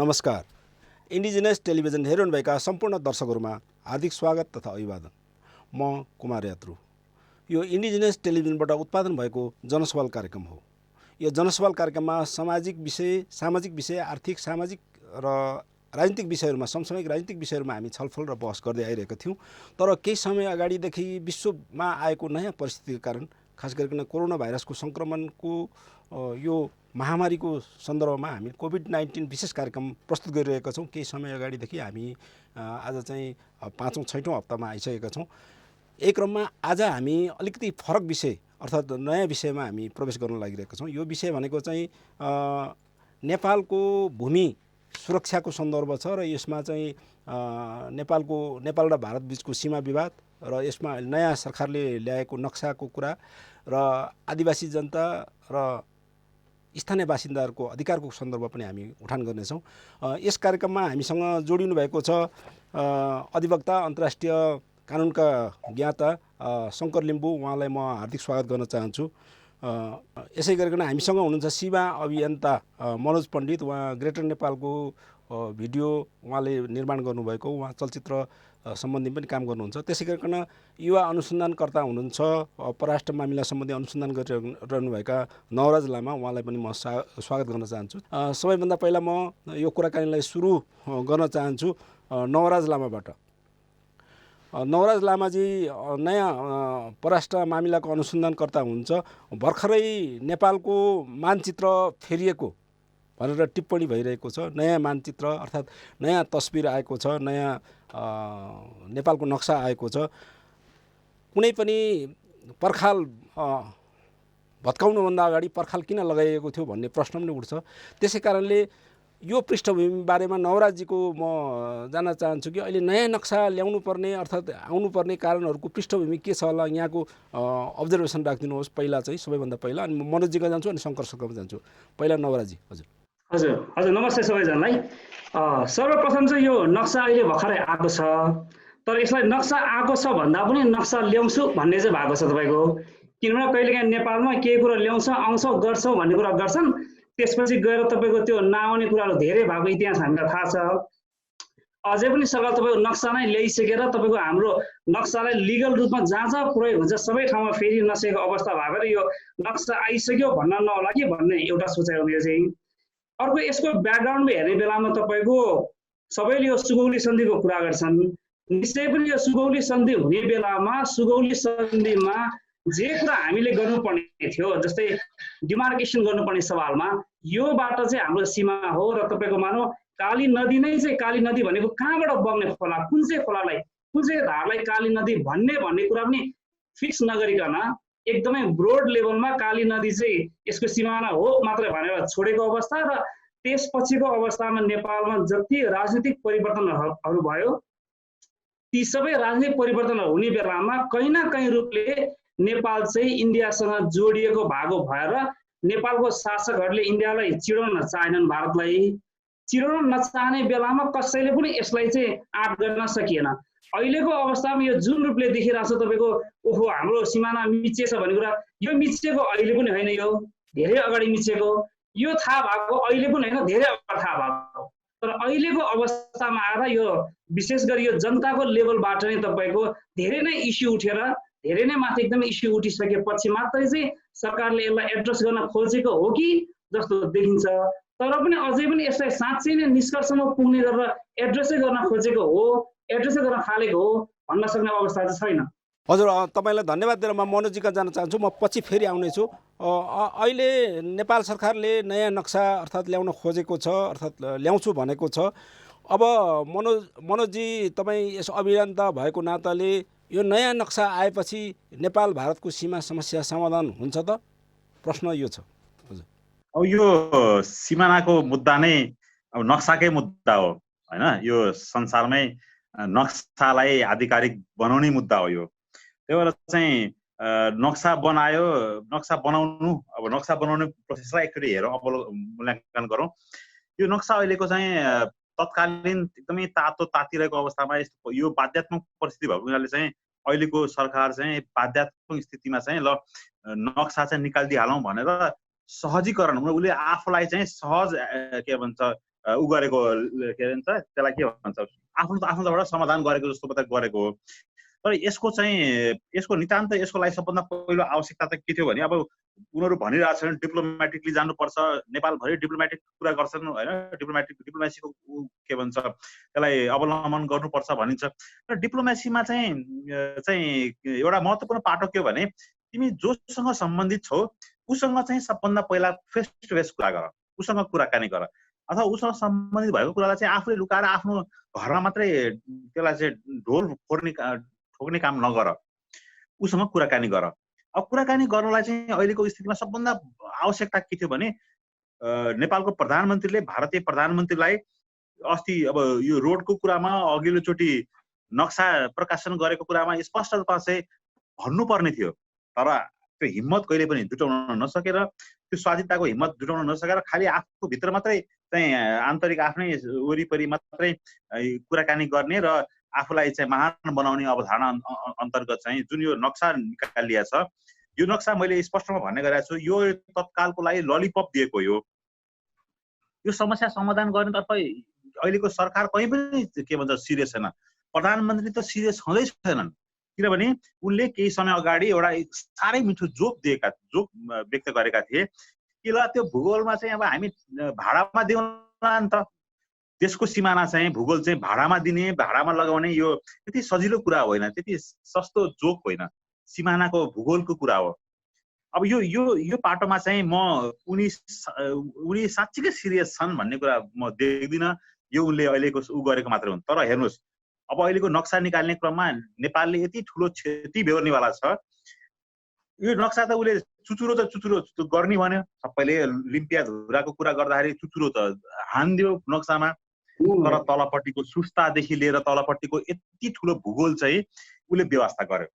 नमस्कार। Indigenous television हेरिरहनुभएका सम्पूर्ण दर्शकहरूमा हार्दिक स्वागत तथा अभिवादन। म कुमार यात्रु। यो इन्डिजिनस टेलिभिजनबाट उत्पादन भएको जनसवाल कार्यक्रम हो। यो जनसवाल कार्यक्रममा सामाजिक विषय, आर्थिक, सामाजिक र राजनीतिक विषयहरूमा, समसामयिक राजनीतिक विषयहरूमा हामी छलफल र बहस गर्दै आइरहेका थियौँ। तर केही समय अगाडिदेखि विश्वमा आएको नयाँ परिस्थितिको कारण, खास गरिकन कोरोना भाइरसको सङ्क्रमणको यो महामारीको सन्दर्भमा हामी कोभिड-19 विशेष कार्यक्रम प्रस्तुत गरिरहेका छौँ। केही समय अगाडिदेखि हामी आज चाहिँ 5औँ-6औँ हप्तामा आइसकेका छौँ। एक क्रममा आज हामी अलिकति फरक विषय अर्थात् नयाँ विषयमा हामी प्रवेश गर्न लागिरहेका छौँ। यो विषय भनेको चाहिँ नेपालको भूमि सुरक्षाको सन्दर्भ छ र यसमा चाहिँ नेपाल र भारत बिचको सीमा विवाद र यसमा नयाँ सरकारले ल्याएको नक्साको कुरा र आदिवासी जनता र स्थानीय बासिन्दाहरूको अधिकारको सन्दर्भ पनि हामी उठान गर्नेछौँ। यस कार्यक्रममा हामीसँग जोडिनु भएको छ अधिवक्ता, अन्तर्राष्ट्रिय कानुनका ज्ञाता शङ्कर लिम्बू। उहाँलाई म हार्दिक स्वागत गर्न चाहन्छु। यसै गरिकन हामीसँग हुनुहुन्छ सीमा अभियन्ता मनोज पण्डित। उहाँ ग्रेटर नेपालको भिडियो उहाँले निर्माण गर्नुभएको, उहाँ चलचित्र सम्बन्धी पनि काम गर्नुहुन्छ। त्यसै गरिकन युवा अनुसन्धानकर्ता हुनुहुन्छ, परराष्ट्र मामिला सम्बन्धी अनुसन्धान गरिरहनुभएका नवराज लामा। उहाँलाई पनि म स्वागत गर्न चाहन्छु। सबैभन्दा पहिला म यो कुराकानीलाई सुरु गर्न चाहन्छु नवराज लामाबाट। नवराज लामाजी नयाँ परराष्ट्र मामिलाको अनुसन्धानकर्ता हुनुहुन्छ। भर्खरै नेपालको मानचित्र फेरिएको भनेर टिप्पणी भइरहेको छ। नयाँ मानचित्र अर्थात् नयाँ तस्बिर आएको छ, नयाँ नेपालको नक्सा आएको छ। कुनै पनि पर्खाल भत्काउनुभन्दा अगाडि पर्खाल किन लगाइएको थियो भन्ने प्रश्न पनि उठ्छ। त्यसै कारणले यो पृष्ठभूमि बारेमा नवराजजीको म जान्न चाहन्छु कि अहिले नयाँ नक्सा ल्याउनु पर्ने अर्थात् आउनुपर्ने कारणहरूको पृष्ठभूमि के छ होला, यहाँको अब्जर्भेसन राखिदिनुहोस् पहिला चाहिँ, सबैभन्दा पहिला। अनि मनोजजीका जान्छु अनि शङ्कर सरका जान्छु। पहिला नवराजजी। हजुर नमस्ते सबैजनालाई। सर्वप्रथम चाहिँ यो नक्सा अहिले भर्खरै आएको छ, तर यसलाई नक्सा आएको छ भन्दा पनि नक्सा ल्याउँछु भन्ने चाहिँ भएको छ तपाईँको। किनभने कहिलेकाहीँ नेपालमा केही कुरा ल्याउँछ, आउँछ, गर्छौँ भन्ने कुरा गर्छन्, त्यसपछि गएर तपाईँको त्यो नआउने कुराहरू धेरै भएको इतिहास हामीलाई थाहा छ। अझै पनि सरकार तपाईँको नक्सा नै ल्याइसकेर तपाईँको हाम्रो नक्सालाई लिगल रूपमा जहाँ जहाँ प्रयोग हुन्छ सबै ठाउँमा फेरि नसकेको अवस्था भएर यो नक्सा आइसक्यो भन्न नहोला कि भन्ने एउटा सोचाइ हो मेरो चाहिँ। अर्को यसको ब्याकग्राउन्डमा हेर्ने बेलामा तपाईँको सबैले यो सुगौली सन्धिको कुरा गर्छन्। निश्चय पनि यो सुगौली सन्धि हुने बेलामा सुगौली सन्धिमा जे कुरा हामीले गर्नुपर्ने थियो, जस्तै डिमार्केसन गर्नुपर्ने सवालमा योबाट चाहिँ हाम्रो सीमा हो र तपाईँको मानौ काली नदी नै चाहिँ, काली नदी भनेको कहाँबाट बग्ने खोला, कुन चाहिँ धारलाई काली नदी भन्ने कुरा पनि फिक्स नगरिकन एकदमै ब्रोड लेभलमा काली नदी चाहिँ यसको सिमाना हो मात्र भनेर छोडेको अवस्था र त्यसपछिको अवस्थामा नेपालमा जति राजनीतिक परिवर्तनहरू भयो ती सबै राजनीतिक परिवर्तनहरू हुने बेलामा कहीँ न कहीँ रूपले नेपाल चाहिँ इन्डियासँग जोडिएको भएको भएर नेपालको शासकहरूले इन्डियालाई चिडाउन चाहेनन्, भारतलाई चिडाउन नचाहने बेलामा कसैले पनि यसलाई चाहिँ आँट गर्न सकिएन। अहिलेको अवस्थामा यो जुन रूपले देखिरहेको छ तपाईँको, ओहो हाम्रो सिमाना मिचिएछ भन्ने कुरा, यो मिचिएको अहिले पनि होइन, यो धेरै अगाडि मिचिएको, यो थाहा भएको अहिले पनि होइन, धेरै अगाडि थाहा भएको। तर अहिलेको अवस्थामा आएर यो विशेष गरी यो जनताको लेभलबाट नै तपाईँको धेरै नै इस्यु उठेर धेरै नै माथि एकदमै इस्यु उठिसकेपछि मात्रै चाहिँ सरकारले यसलाई एड्रेस गर्न खोजेको हो कि जस्तो देखिन्छ। तर पनि अझै पनि यसलाई साँच्चै नै निष्कर्षमा पुग्ने गरेर एड्रेसै गर्न खोजेको हो, एड्रेसै गर्न थालेको हो भन्न सक्ने अवस्था चाहिँ छैन। हजुर, तपाईँलाई धन्यवाद दिएर म मनोजीका जान चाहन्छु। म पछि फेरि आउनेछु। अहिले नेपाल सरकारले नयाँ नक्सा अर्थात् ल्याउन खोजेको छ, अर्थात् ल्याउँछु भनेको छ। अब मनोजी, तपाईँ यस अभियन्ता भएको नाताले यो नयाँ नक्सा आएपछि नेपाल भारतको सीमा समस्या समाधान हुन्छ त? प्रश्न यो छ। हजुर, अब यो सिमानाको मुद्दा नै अब नक्साकै मुद्दा हो होइन। यो संसारमै नक्सालाई आधिकारिक बनाउने मुद्दा हो यो। त्यही भएर चाहिँ नक्सा बनायो, नक्सा बनाउने प्रोसेसलाई एकचोटि हेरौँ, मूल्याङ्कन गरौँ। यो नक्सा अहिलेको चाहिँ तत्कालीन एकदमै तातिरहेको अवस्थामा यो बाध्यात्मक परिस्थिति भएको हुनाले चाहिँ अहिलेको सरकार चाहिँ बाध्यात्मक स्थितिमा चाहिँ ल नक्सा चाहिँ निकालिदिइहालौँ भनेर सहजीकरण, उसले आफूलाई चाहिँ सहज के भन्छ उ गरेको के भन्छ त्यसलाई के भन्छ आफ्नो तर्फबाट समाधान गरेको जस्तो मात्रै गरेको हो। तर यसको नितान्त यसको लागि सबभन्दा पहिलो आवश्यकता चाहिँ के थियो भने अब उनीहरू भनिरहेको छन् डिप्लोमेटिकली जानुपर्छ, नेपालभरि डिप्लोमेटिक कुरा गर्छन् होइन, डिप्लोमेसीको के भन्छ त्यसलाई अवलम्बन गर्नुपर्छ भनिन्छ। र डिप्लोमेसीमा चाहिँ एउटा महत्त्वपूर्ण पाटो के हो भने तिमी जोसँग सम्बन्धित छौ उसँग चाहिँ सबभन्दा पहिला फेस टु फेस कुरा गर, उसँग कुराकानी गर, अथवा उसँग सम्बन्धित भएको कुरालाई चाहिँ आफूले लुकाएर आफ्नो घरमा मात्रै त्यसलाई चाहिँ ढोल ठोक्ने काम नगर, उसँग कुराकानी गर। अब कुराकानी गर्नलाई चाहिँ अहिलेको स्थितिमा सबभन्दा आवश्यकता के थियो भने नेपालको प्रधानमन्त्रीले भारतीय प्रधानमन्त्रीलाई अस्ति अब यो रोडको कुरामा अघिल्लोचोटि नक्सा प्रकाशन गरेको कुरामा स्पष्ट रूपमा चाहिँ भन्नुपर्ने थियो। तर त्यो हिम्मत कहिले पनि जुटाउन नसकेर, त्यो स्वाधीनताको हिम्मत जुटाउन नसकेर खालि आफू भित्र मात्रै चाहिँ आन्तरिक आफ्नै वरिपरि मात्रै कुराकानी गर्ने र आफूलाई चाहिँ महान बनाउने अवधारणा अन्तर्गत चाहिँ जुन यो नक्सा निकालिया छ, यो नक्सा मैले स्पष्टमा भन्ने गरेको छु, यो तत्कालको लागि ललिपप दिएको हो। यो समस्या समाधान गर्नेतर्फ अहिलेको सरकार कहीँ पनि के भन्छ सिरियस छैन, प्रधानमन्त्री त सिरियस छँदै छैनन्। किनभने उनले केही समय अगाडि एउटा साह्रै मिठो जोक व्यक्त गरेका थिए कि ल त्यो भूगोलमा चाहिँ अब हामी भाडामा दिउँला नि त, देशको सिमाना चाहिँ भूगोल चाहिँ भाडामा दिने, भाडामा लगाउने यो त्यति सजिलो कुरा होइन, त्यति सस्तो जोक होइन, सिमानाको भूगोलको कुरा हो। अब यो पाटोमा चाहिँ उनी साँच्चीकै सिरियस छन् भन्ने कुरा म देख्दिनँ। यो उनले अहिलेको गरेको मात्र हुन्। तर हेर्नुहोस् अब अहिलेको नक्सा निकाल्ने क्रममा नेपालले यति ठुलो क्षति बेहोर्नेवाला छ। यो नक्सा त उसले चुचुरो गर्ने भन्यो, सबैले लिम्पिया धुराको कुरा गर्दाखेरि चुचुरो त हान्दियो नक्सामा। तर तलपट्टिको सुस्तादेखि लिएर तलपट्टिको यति ठुलो भूगोल चाहिँ उसले व्यवस्था गर्यो।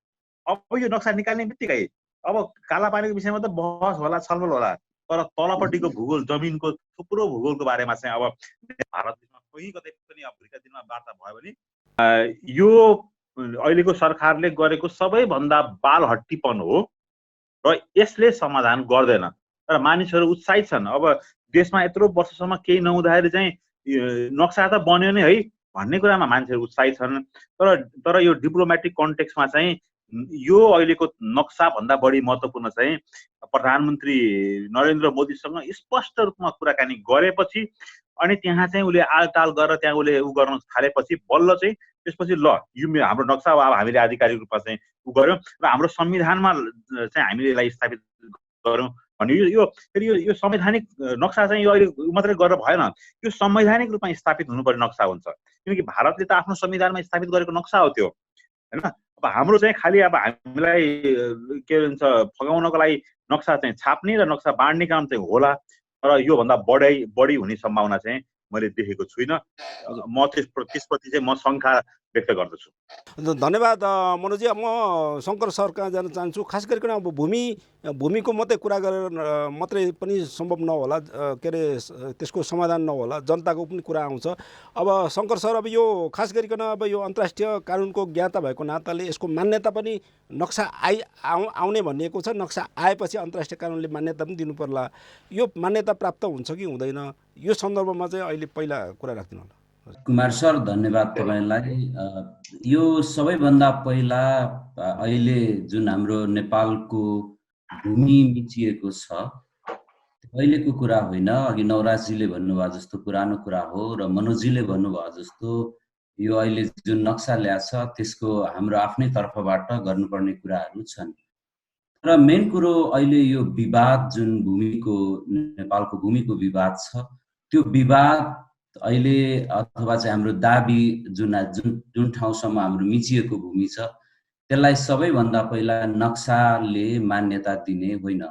अब यो नक्सा निकाल्ने बित्तिकै अब कालापानीको विषयमा त बहस होला, छलफल होला, तर तलपट्टिको भूगोल, जमिनको थुप्रो भूगोलको बारेमा चाहिँ अब भारत देशमा कहीँ कतै पनि भोलिका दिनमा वार्ता भयो भने यो अहिलेको सरकारले गरेको सबैभन्दा बालहट्टीपन हो र यसले समाधान गर्दैन। तर मानिसहरू उत्साहित छन्। अब देशमा यत्रो वर्षसम्म केही नहुँदाखेरि चाहिँ नक्सा त बन्यो नै है भन्ने कुरामा मान्छेहरू उत्साहित छन्। तर यो डिप्लोमेटिक कन्टेक्स्टमा चाहिँ यो अहिलेको नक्सा भन्दा बढी महत्त्वपूर्ण चाहिँ प्रधानमन्त्री नरेन्द्र मोदीसँग स्पष्ट रूपमा कुराकानी गरेपछि अनि त्यहाँ चाहिँ उसले आलटाल गरेर त्यहाँ उसले गर्न थालेपछि बल्ल चाहिँ त्यसपछि ल यो हाम्रो नक्सा अब हामीले आधिकारिक रूपमा चाहिँ गर्यौँ र हाम्रो संविधानमा चाहिँ हामीले यसलाई स्थापित गऱ्यौँ भन्ने यो संवैधानिक नक्सा चाहिँ यो अहिले मात्रै गरेर भएन, यो संवैधानिक रूपमा स्थापित हुनुपर्ने नक्सा हुन्छ। किनकि भारतले त आफ्नो संविधानमा स्थापित गरेको नक्सा हो त्यो, होइन। अब हाम्रो चाहिँ खालि अब हामीलाई के भन्छ फगाउनको लागि नक्सा चाहिँ छाप्ने र नक्सा बाँड्ने काम चाहिँ होला, तर योभन्दा बढी हुने सम्भावना चाहिँ मैले देखेको छुइनँ। म त्यसप्रति चाहिँ म शङ्का व्यक्त गर्दछु। धन्यवाद मनोजी। म शङ्कर सर कहाँ जान चाहन्छु। खास गरिकन अब भूमिको मात्रै कुरा गरेर मात्रै पनि सम्भव नहोला, के अरे त्यसको समाधान नहोला, जनताको पनि कुरा आउँछ। अब शङ्कर सर, अब यो खास गरिकन अब यो अन्तर्राष्ट्रिय कानुनको ज्ञाता भएको नाताले यसको मान्यता पनि नक्सा आउने भनिएको छ। नक्सा आएपछि अन्तर्राष्ट्रिय कानुनले मान्यता पनि दिनु पर्ला। यो मान्यता प्राप्त हुन्छ कि हुँदैन, यो सन्दर्भमा चाहिँ अहिले पहिला कुरा राखिदिनु होला। कुमार सर, धन्यवाद तपाईँलाई। यो सबैभन्दा पहिला अहिले जुन हाम्रो नेपालको भूमि मिचिएको छ अहिलेको कुरा होइन। अघि नवराजजीले भन्नुभयो जस्तो पुरानो कुरा हो र मनोजीले भन्नुभयो जस्तो यो अहिले जुन नक्सा ल्याछ त्यसको हाम्रो आफ्नै तर्फबाट गर्नुपर्ने कुराहरू छन्। र मेन कुरो अहिले यो विवाद जुन नेपालको भूमिको विवाद छ, त्यो विवाद अहिले अथवा चाहिँ हाम्रो दाबी जुन ठाउँसम्म हाम्रो मिचिएको भूमि छ त्यसलाई सबैभन्दा पहिला नक्साले मान्यता दिने होइन।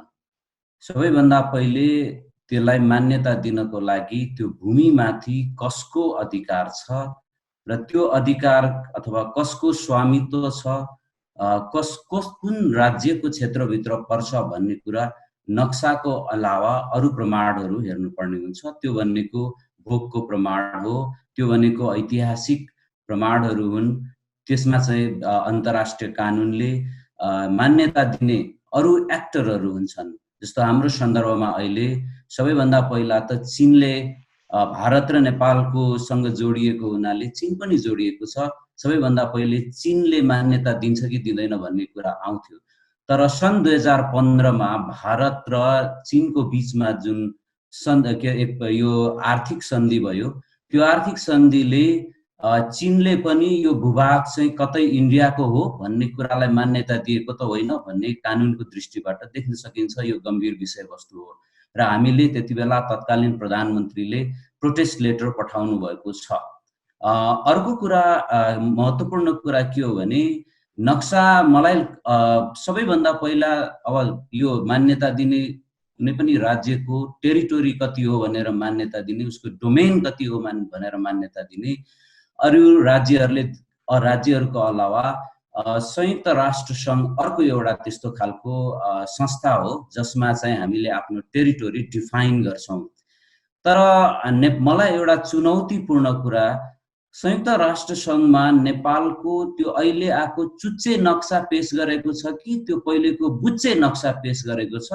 सबैभन्दा पहिले त्यसलाई मान्यता दिनको लागि त्यो भूमिमाथि कसको अधिकार छ र त्यो अधिकार अथवा कसको स्वामित्व छ, कुन राज्यको क्षेत्रभित्र पर्छ भन्ने कुरा नक्साको अलावा अरू प्रमाणहरू हेर्नुपर्ने हुन्छ। त्यो भनेको भोगको प्रमाण हो, त्यो भनेको ऐतिहासिक प्रमाणहरू हुन्। त्यसमा चाहिँ अन्तर्राष्ट्रिय कानुनले मान्यता दिने अरू एक्टरहरू हुन्छन्। जस्तो हाम्रो सन्दर्भमा अहिले सबैभन्दा पहिला त चीनले भारत र नेपालको सँग जोडिएको हुनाले चीन पनि जोडिएको छ। सबैभन्दा पहिले चीनले मान्यता दिन्छ कि दिँदैन भन्ने कुरा आउँथ्यो। तर सन् 2015 मा भारत र चीनको बीचमा जुन यो आर्थिक सन्धि भयो, त्यो आर्थिक सन्धिले चीनले पनि यो भूभाग चाहिँ कतै इन्डियाको हो भन्ने कुरालाई मान्यता दिएको त होइन भन्ने कानुनको दृष्टिबाट देख्न सकिन्छ। यो गम्भीर विषयवस्तु हो र हामीले त्यति बेला तत्कालीन प्रधानमन्त्रीले प्रोटेस्ट लेटर पठाउनु भएको छ। अर्को कुरा, महत्त्वपूर्ण कुरा के हो भने नक्सा मलाई सबैभन्दा पहिला अब यो मान्यता दिने कुनै पनि राज्यको टेरिटोरी कति हो भनेर मान्यता दिने, उसको डोमेन कति हो भनेर मान्यता दिने, अरू राज्यहरूको अलावा संयुक्त राष्ट्र सङ्घ अर्को एउटा त्यस्तो खालको संस्था हो जसमा चाहिँ हामीले आफ्नो टेरिटोरी डिफाइन गर्छौँ। तर मलाई एउटा चुनौतीपूर्ण कुरा, संयुक्त राष्ट्र सङ्घमा नेपालको त्यो अहिले आएको चुच्चे नक्सा पेश गरेको छ कि त्यो पहिलेको बुच्चे नक्सा पेश गरेको छ?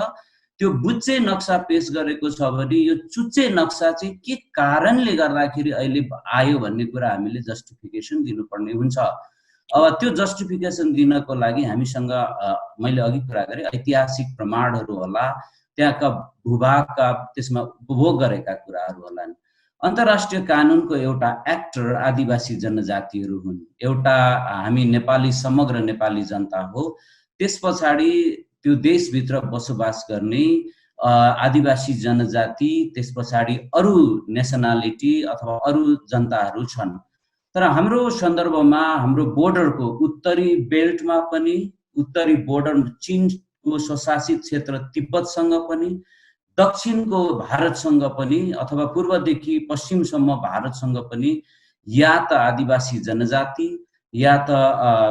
त्यो बुच्चे नक्सा पेश गरेको छ भने यो चुच्चे नक्सा चाहिँ के कारणले गर्दाखेरि अहिले आयो भन्ने कुरा हामीले जस्टिफिकेसन दिनुपर्ने हुन्छ। अब त्यो जस्टिफिकेसन दिनको लागि हामीसँग मैले अघि कुरा गरेँ ऐतिहासिक प्रमाणहरू होला, त्यहाँका भूभागका त्यसमा उपभोग गरेका कुराहरू होलान्। अन्तर्राष्ट्रिय कानुनको एउटा एक्टर आदिवासी जनजातिहरू हुन्, एउटा हामी नेपाली समग्र नेपाली जनता हो। त्यस पछाडि त्यो देशभित्र बसोबास गर्ने आदिवासी जनजाति, त्यस पछाडि अरू नेसनालिटी अथवा अरू जनताहरू छन्। तर हाम्रो सन्दर्भमा हाम्रो बोर्डरको उत्तरी बेल्टमा पनि, उत्तरी बोर्डर चीनको स्वशासित क्षेत्र तिब्बतसँग पनि, दक्षिणको भारतसँग पनि अथवा पूर्वदेखि पश्चिमसम्म भारतसँग पनि या त आदिवासी जनजाति या त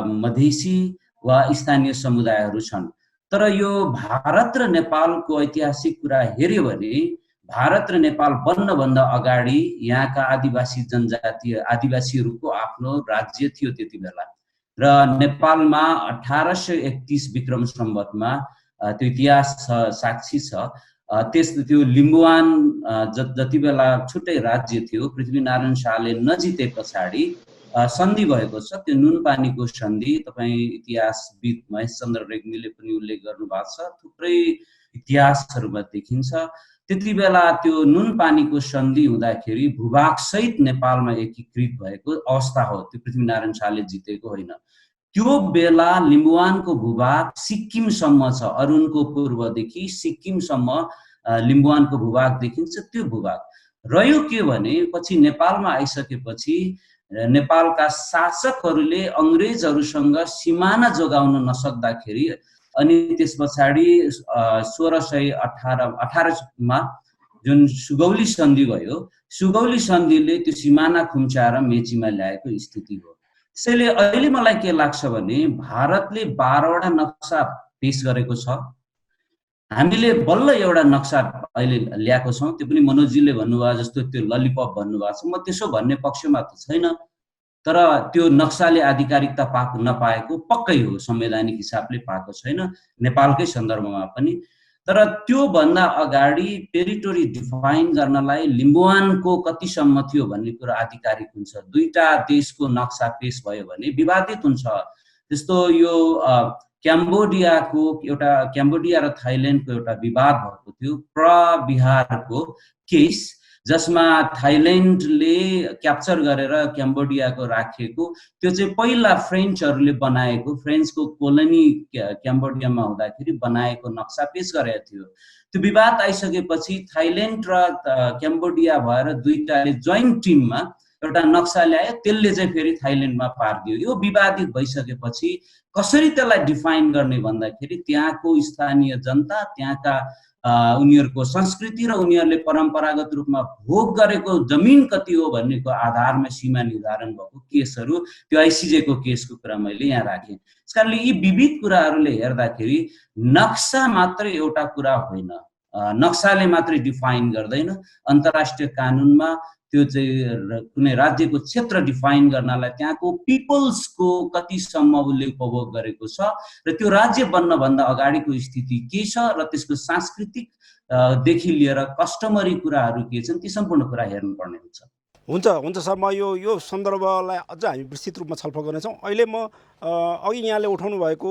मधेसी वा स्थानीय समुदायहरू छन्। तर यो भारत र नेपालको ऐतिहासिक कुरा हेर्यो भने भारत र नेपाल बन्नभन्दा अगाडि यहाँका आदिवासी जनजाति आदिवासीहरूको आफ्नो राज्य थियो त्यति बेला। र नेपालमा 1831 विक्रम सम्वतमा त्यो इतिहास साक्षी छ। त्यो लिम्बुवान जति बेला छुट्टै राज्य थियो, पृथ्वीनारायण शाहले नजिते पछाडि सन्धि भएको छ, त्यो नुनपानीको सन्धि। तपाईँ इतिहासविद महेशचन्द्र रेग्मीले पनि उल्लेख गर्नुभएको छ, थुप्रै इतिहासहरूमा देखिन्छ। त्यति बेला त्यो नुनपानीको सन्धि हुँदाखेरि भूभाग सहित नेपालमा एकीकृत भएको अवस्था हो, त्यो पृथ्वीनारायण शाहले जितेको होइन। त्यो बेला लिम्बुवानको भूभाग सिक्किमसम्म छ, अरुणको पूर्वदेखि सिक्किमसम्म लिम्बुवानको भूभाग देखिन्छ। त्यो भूभाग रह्यो के भने पछि नेपालमा आइसकेपछि नेपालका शासकहरूले अङ्ग्रेजहरूसँग सिमाना जोगाउन नसक्दाखेरि अनि त्यस पछाडि 1618 मा जुन सुगौली सन्धि भयो, सुगौली सन्धिले त्यो सिमाना खुम्चाएर मेचीमा ल्याएको स्थिति हो। त्यसैले अहिले मलाई के लाग्छ भने भारतले 12वटा नक्सा पेश गरेको छ, हामीले बल्ल एउटा नक्सा अहिले ल्याएको छौँ। त्यो पनि मनोजीले भन्नुभयो जस्तो त्यो ललिपप भन्नुभएको छ, म त्यसो भन्ने पक्षमा त छैन। तर त्यो नक्साले आधिकारिकता नपाएको पक्कै हो, संवैधानिक हिसाबले पाएको छैन नेपालकै सन्दर्भमा पनि। तर त्यो भन्दा अगाडि टेरिटोरी डिफाइन गर्नलाई लिम्बुवानको कतिसम्म थियो भन्ने कुरा आधिकारिक हुन्छ। दुईटा देशको नक्सा पेश भयो भने विवादित हुन्छ। त्यस्तो यो क्याम्बोडियाको एउटा क्याम्बोडिया र थाइल्यान्डको एउटा विवाद भएको थियो, प्रविहारको केस, जसमा थाइल्यान्डले क्याप्चर गरेर क्याम्बोडियाको राखेको, त्यो चाहिँ पहिला फ्रेन्चहरूले बनाएको, फ्रेन्चको कोलोनी क्याम्बोडियामा हुँदाखेरि बनाएको नक्सा पेश गरेको थियो। त्यो विवाद आइसकेपछि थाइल्यान्ड र क्याम्बोडिया भएर दुईटाले जोइन्ट टिममा एउटा नक्सा ल्यायो, त्यसले चाहिँ फेरि थाइल्यान्डमा पारिदियो। यो विवादित भइसकेपछि कसरी त्यसलाई डिफाइन गर्ने भन्दाखेरि त्यहाँको स्थानीय जनता, त्यहाँका उनीहरूको संस्कृति र उनीहरूले परम्परागत रूपमा भोग गरेको जमिन कति हो भन्नेको आधारमा सीमा निर्धारण भएको केसहरू, त्यो आइसिजेको केसको कुरा मैले यहाँ राखेँ। त्यस कारणले यी विविध कुराहरूले हेर्दाखेरि नक्सा मात्रै एउटा कुरा होइन, नक्साले मात्रै डिफाइन गर्दैन, अन्तर्राष्ट्रिय कानुनमा त्यो चाहिँ कुनै राज्यको क्षेत्र डिफाइन गर्नलाई त्यहाँको पिपल्सको कतिसम्म उसले उपभोग गरेको छ र त्यो राज्य बन्नभन्दा अगाडिको स्थिति के छ र त्यसको सांस्कृतिक देखि लिएर कस्टमरी कुराहरू के छन् ती सम्पूर्ण कुरा हेर्नुपर्ने हुन्छ। हुन्छ सर, म यो सन्दर्भलाई अझ हामी विस्तृत रूपमा छलफल गर्नेछौँ। अहिले म अघि यहाँले उठाउनु भएको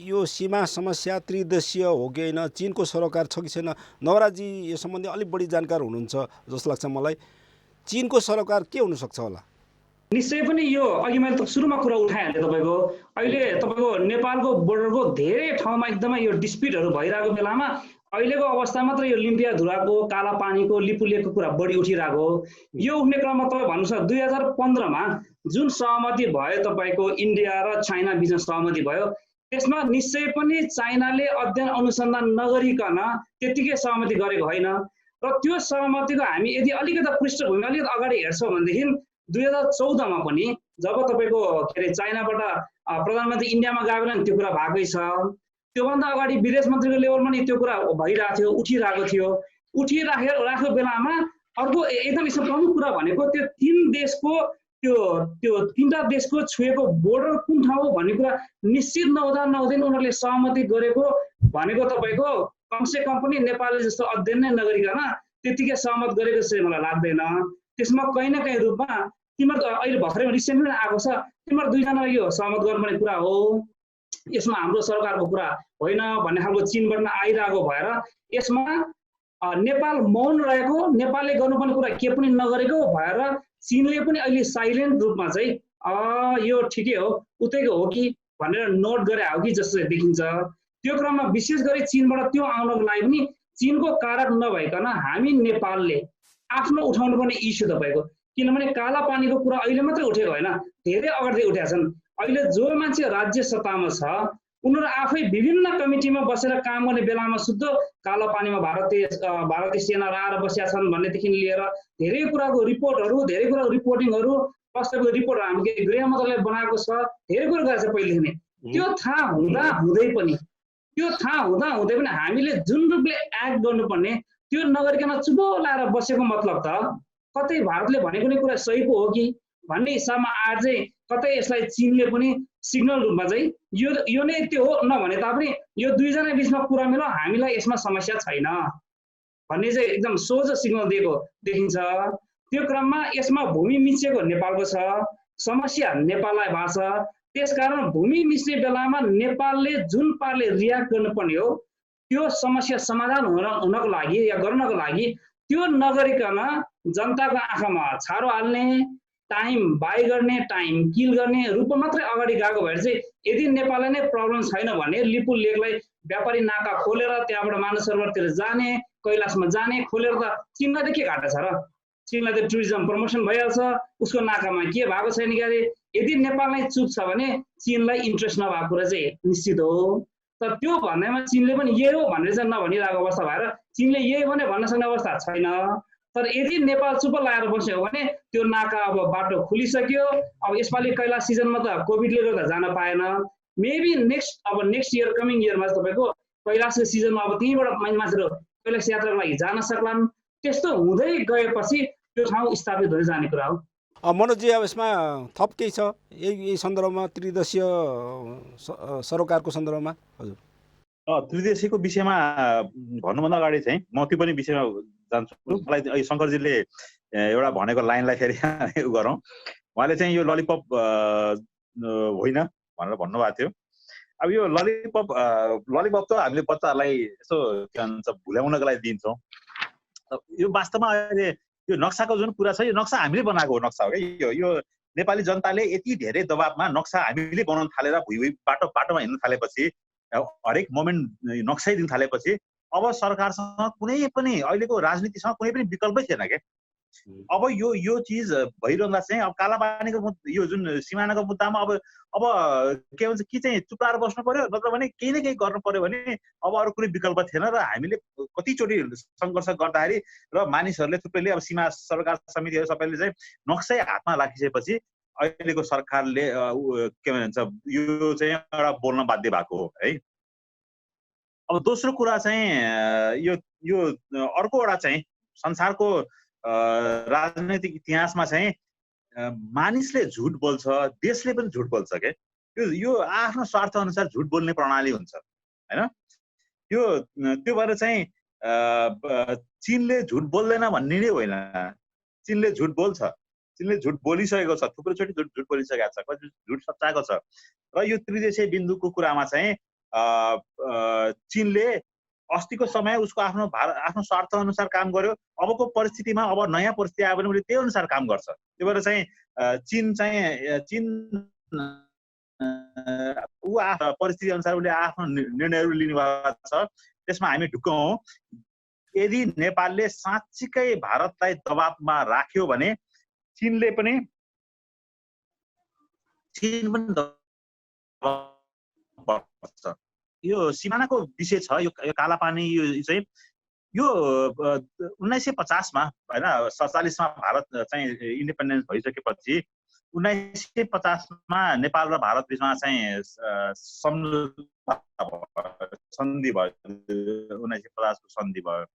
यो सीमा समस्या त्रिदेशीय हो कि होइन, चीनको सरोकार छ कि छैन, नवराजी यो सम्बन्धी अलिक बढी जानकार हुनुहुन्छ जस्तो लाग्छ मलाई। चीनको सरोकार के हुनसक्छ होला? निश्चय पनि यो अघि मैले सुरुमा कुरा उठाइहालेँ तपाईँको, अहिले तपाईँको नेपालको बोर्डरको धेरै ठाउँमा एकदमै यो डिस्प्युटहरू भइरहेको बेलामा अहिलेको अवस्थामा त यो लिम्पिया धुराको, काला पानीको, लिपुलेकको कुरा बढी उठिरहेको। यो उठ्ने क्रममा तपाईँ भन्नुहोस् न, 2015मा जुन सहमति भयो तपाईँको इन्डिया र चाइना बिचमा सहमति भयो, त्यसमा निश्चय पनि चाइनाले अध्ययन अनुसन्धान नगरिकन त्यतिकै सहमति गरेको होइन। र त्यो सहमतिको हामी यदि अलिकति पृष्ठभूमि अलिकति अगाडि हेर्छौँ भनेदेखि 2014मा पनि जब तपाईँको के अरे चाइनाबाट प्रधानमन्त्री इन्डियामा गएको बेला त्यो कुरा भएकै छ। त्योभन्दा अगाडि विदेश मन्त्रीको लेभलमा नि त्यो कुरा भइरहेको थियो, उठिरहेको थियो। उठिराखेको बेलामा अर्को एकदम यसमा प्रमुख कुरा भनेको त्यो तीन देशको त्यो तीनटा देशको छुएको बोर्डर कुन ठाउँ हो भन्ने कुरा निश्चित नहुँदा उनीहरूले सहमति गरेको भनेको तपाईँको कमसेकम पनि नेपालले जस्तो अध्ययन नै नगरिकन त्यतिकै सहमत गरेको चाहिँ मलाई लाग्दैन। त्यसमा कहीँ न कहीँ रूपमा तिमीहरू अहिले भर्खरै रिसेन्टली आएको छ, तिमीहरू दुईजना यो सहमत गर्नुपर्ने कुरा हो, यसमा हाम्रो सरकारको कुरा होइन भन्ने खालको चीनबाट आइरहेको भएर यसमा नेपाल मौन रहेको, नेपालले गर्नुपर्ने कुरा के पनि नगरेको भएर चीनले पनि अहिले साइलेन्ट रूपमा चाहिँ यो ठिकै हो उतैको हो कि भनेर नोट गरे हो कि जस्तो देखिन्छ। त्यो क्रममा विशेष गरी चीनबाट त्यो आउनको लागि पनि चीनको कारक नभइकन हामी नेपालले आफ्नो उठाउनु पर्ने इस्यु तपाईँको, किनभने काला पानीको कुरा अहिले मात्रै उठेको होइन, धेरै अगाडि उठेका छन्। अहिले जो मान्छे राज्य सत्तामा छ उनीहरू आफै विभिन्न कमिटीमा बसेर काम गर्ने बेलामा शुद्ध काला पानीमा भारतीय सेना आएर बसेका छन् भन्नेदेखि लिएर धेरै कुराको रिपोर्टहरू, धेरै कुराको रिपोर्टिङहरू, वास्तवको रिपोर्ट हामीले गृह मन्त्रालयले बनाएको छ, धेरै कुरो गरेको छ पहिलेदेखि नै। त्यो थाहा हुँदा हुँदै पनि हामीले जुन रूपले एक्ट गर्नुपर्ने त्यो नगरिकन चुप लाएर बसेको मतलब त कतै भारतले भनेको नै कुरा सही पो हो कि भन्ने हिसाबमा आएर चाहिँ कतै यसलाई चीनले पनि सिग्नल रूपमा चाहिँ यो नै त्यो हो नभने तापनि यो दुईजना बिचमा कुरा मिलो, हामीलाई यसमा समस्या छैन भन्ने चाहिँ एकदम सोझो सिग्नल दिएको देखिन्छ। त्यो क्रममा यसमा भूमि मिचेको नेपालको छ, समस्या नेपाललाई भएको छ। त्यसकारण भूमि मिच्ने बेलामा नेपालले जुन पारले रियाक्ट गर्नुपर्ने हो त्यो समस्या समाधान हुनको लागि या गर्नको लागि त्यो नगरिकन जनताको आँखामा छारो हाल्ने, टाइम बाई गर्ने, टाइम किल गर्ने रूपमा मात्रै अगाडि गएको भएर चाहिँ यदि नेपाललाई नै प्रब्लम छैन भने लिपु लेकलाई व्यापारी नाका खोलेर त्यहाँबाट मानव सरोवरतिर जाने, कैलाशमा जाने खोलेर त चीनलाई त के घाटा छ र? चीनलाई त टुरिज्म प्रमोसन भइहाल्छ, उसको नाकामा के भएको छैन कि। यदि नेपाललाई चुप छ भने चीनलाई इन्ट्रेस्ट नभएको कुरा चाहिँ निश्चित हो। तर त्यो भन्दैमा चीनले पनि यही हो भनेर चाहिँ नभनिरहेको अवस्था भएर चीनले यही भने भन्न सक्ने अवस्था छैन। तर यदि नेपाल चुप लागेर बस्यो भने त्यो नाका अब बाटो खुलिसक्यो। अब यसपालि कैलाश सिजनमा त कोभिडले गर्दा जान पाएन। मेबी नेक्स्ट इयर कमिङ इयरमा तपाईँको कैलाशको सिजनमा अब त्यहीँबाट मान्छेहरू कैलाश यात्राको लागि जान सक्लान्। त्यस्तो हुँदै गएपछि त्यो ठाउँ स्थापित हुँदै जाने कुरा हो। मनोजी, अब यसमा थप केही छ यही सन्दर्भमा, त्रिदेशीय सरोकारको सन्दर्भमा? हजुर, त्रिदेशीयको विषयमा भन्नुभन्दा अगाडि चाहिँ म त्यो पनि विषयमा जान्छु। मलाई शङ्करजीले एउटा भनेको लाइनलाई फेरि उ गरौँ। उहाँले चाहिँ यो ललिपप होइन भनेर भन्नुभएको थियो। अब यो ललिपप त हामीले बच्चाहरूलाई यसो के भन्छ भुल्याउनको लागि दिन्छौँ। यो वास्तवमा अहिले यो नक्साको जुन कुरा छ यो नक्सा हामीले बनाएको हो नक्सा हो क्या। यो नेपाली जनताले यति धेरै दबाबमा नक्सा हामीले बनाउन थालेर बाटोमा हिँड्न थालेपछि, हरेक मोमेन्ट नक्सै दिन थालेपछि अब सरकारसँग कुनै पनि अहिलेको राजनीतिसँग कुनै पनि विकल्पै थिएन क्या। अब यो चिज भइरहँदा चाहिँ अब कालापानीको यो जुन सिमानाको मुद्दामा अब के भन्छ कि चाहिँ चुप्लाएर बस्नु पर्यो, नत्र भने केही न केही गर्नु पर्यो भने अब अरू कुनै विकल्प थिएन। र हामीले कतिचोटि सङ्घर्ष गर्दाखेरि र मानिसहरूले थुप्रैले अब सीमा सरकार समितिहरू सबैले चाहिँ नक्सै हातमा राखिसकेपछि अहिलेको सरकारले के भन्छ यो चाहिँ एउटा बोल्न बाध्य भएको हो है। अब दोस्रो कुरा चाहिँ यो यो अर्को एउटा चाहिँ संसारको राजनैतिक इतिहासमा चाहिँ मानिसले झुट बोल्छ, देशले पनि झुट बोल्छ के। यो आफ्नो स्वार्थ अनुसार झुट बोल्ने प्रणाली हुन्छ हैन। यो त्यो भएर चाहिँ चीनले झुट बोल्दैन भन्ने नै होइन, चीनले झुट बोल्छ, चीनले झुट बोलिसकेको छ, थुप्रैचोटि झुट बोलिसकेको छ, कति झुट सच्चाएको छ। र यो त्रिदेशीय बिन्दुको कुरामा चाहिँ चीनले अस्तिको समय उसको आफ्नो स्वार्थ अनुसार काम गर्यो, अबको परिस्थितिमा अब नयाँ परिस्थिति आयो भने त्यही अनुसार काम गर्छ। त्यही भएर चाहिँ चीन ऊ आफ्नो परिस्थिति अनुसार उसले आफ्नो निर्णयहरू लिने भएको छ। त्यसमा हामी ढुक्क हौँ। यदि नेपालले साँच्चीकै भारतलाई दबावमा राख्यो भने चीन पनि पर्छ। यो सिमानाको विषय छ, यो कालापानी यो चाहिँ यो 1950 मा हैन 47 मा भारत चाहिँ इन्डिपेन्डेन्स भइसकेपछि 1950 मा नेपाल र भारत बीचमा चाहिँ सन्धि भयो। 1950 को सन्धि भयो।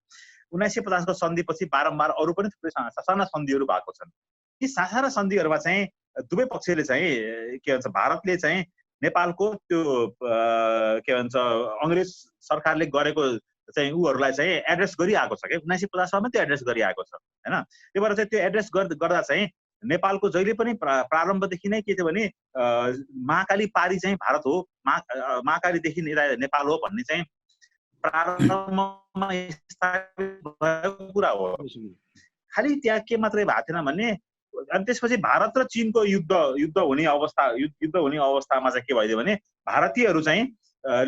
1950 को सन्धिपछि बारम्बार अरू पनि थुप्रै साना सन्धिहरू भएको छन्। यी साना सन्धिहरूमा चाहिँ दुवै पक्षले चाहिँ के भन्छ भारतले चाहिँ नेपालको त्यो के भन्छ अंग्रेज सरकारले गरेको चाहिँ उहरूलाई चाहिँ एड्रेस गरिआएको छ के। 1950 मा मात्रै एड्रेस गरिआएको छ हैन। त्यही भएर चाहिँ त्यो एड्रेस गर्दा चाहिँ नेपालको जहिले पनि प्रारम्भदेखि नै के थियो भने महाकाली पारी चाहिँ भारत हो, महाकालीदेखि नेपाल हो भन्ने चाहिँ प्रारम्भमा स्थापित भएको कुरा हो। खालि त्यहाँ के मात्रै भएको थिएन भने अनि त्यसपछि भारत र चीनको युद्ध हुने अवस्थामा चाहिँ के भइदियो भने भारतीयहरू चाहिँ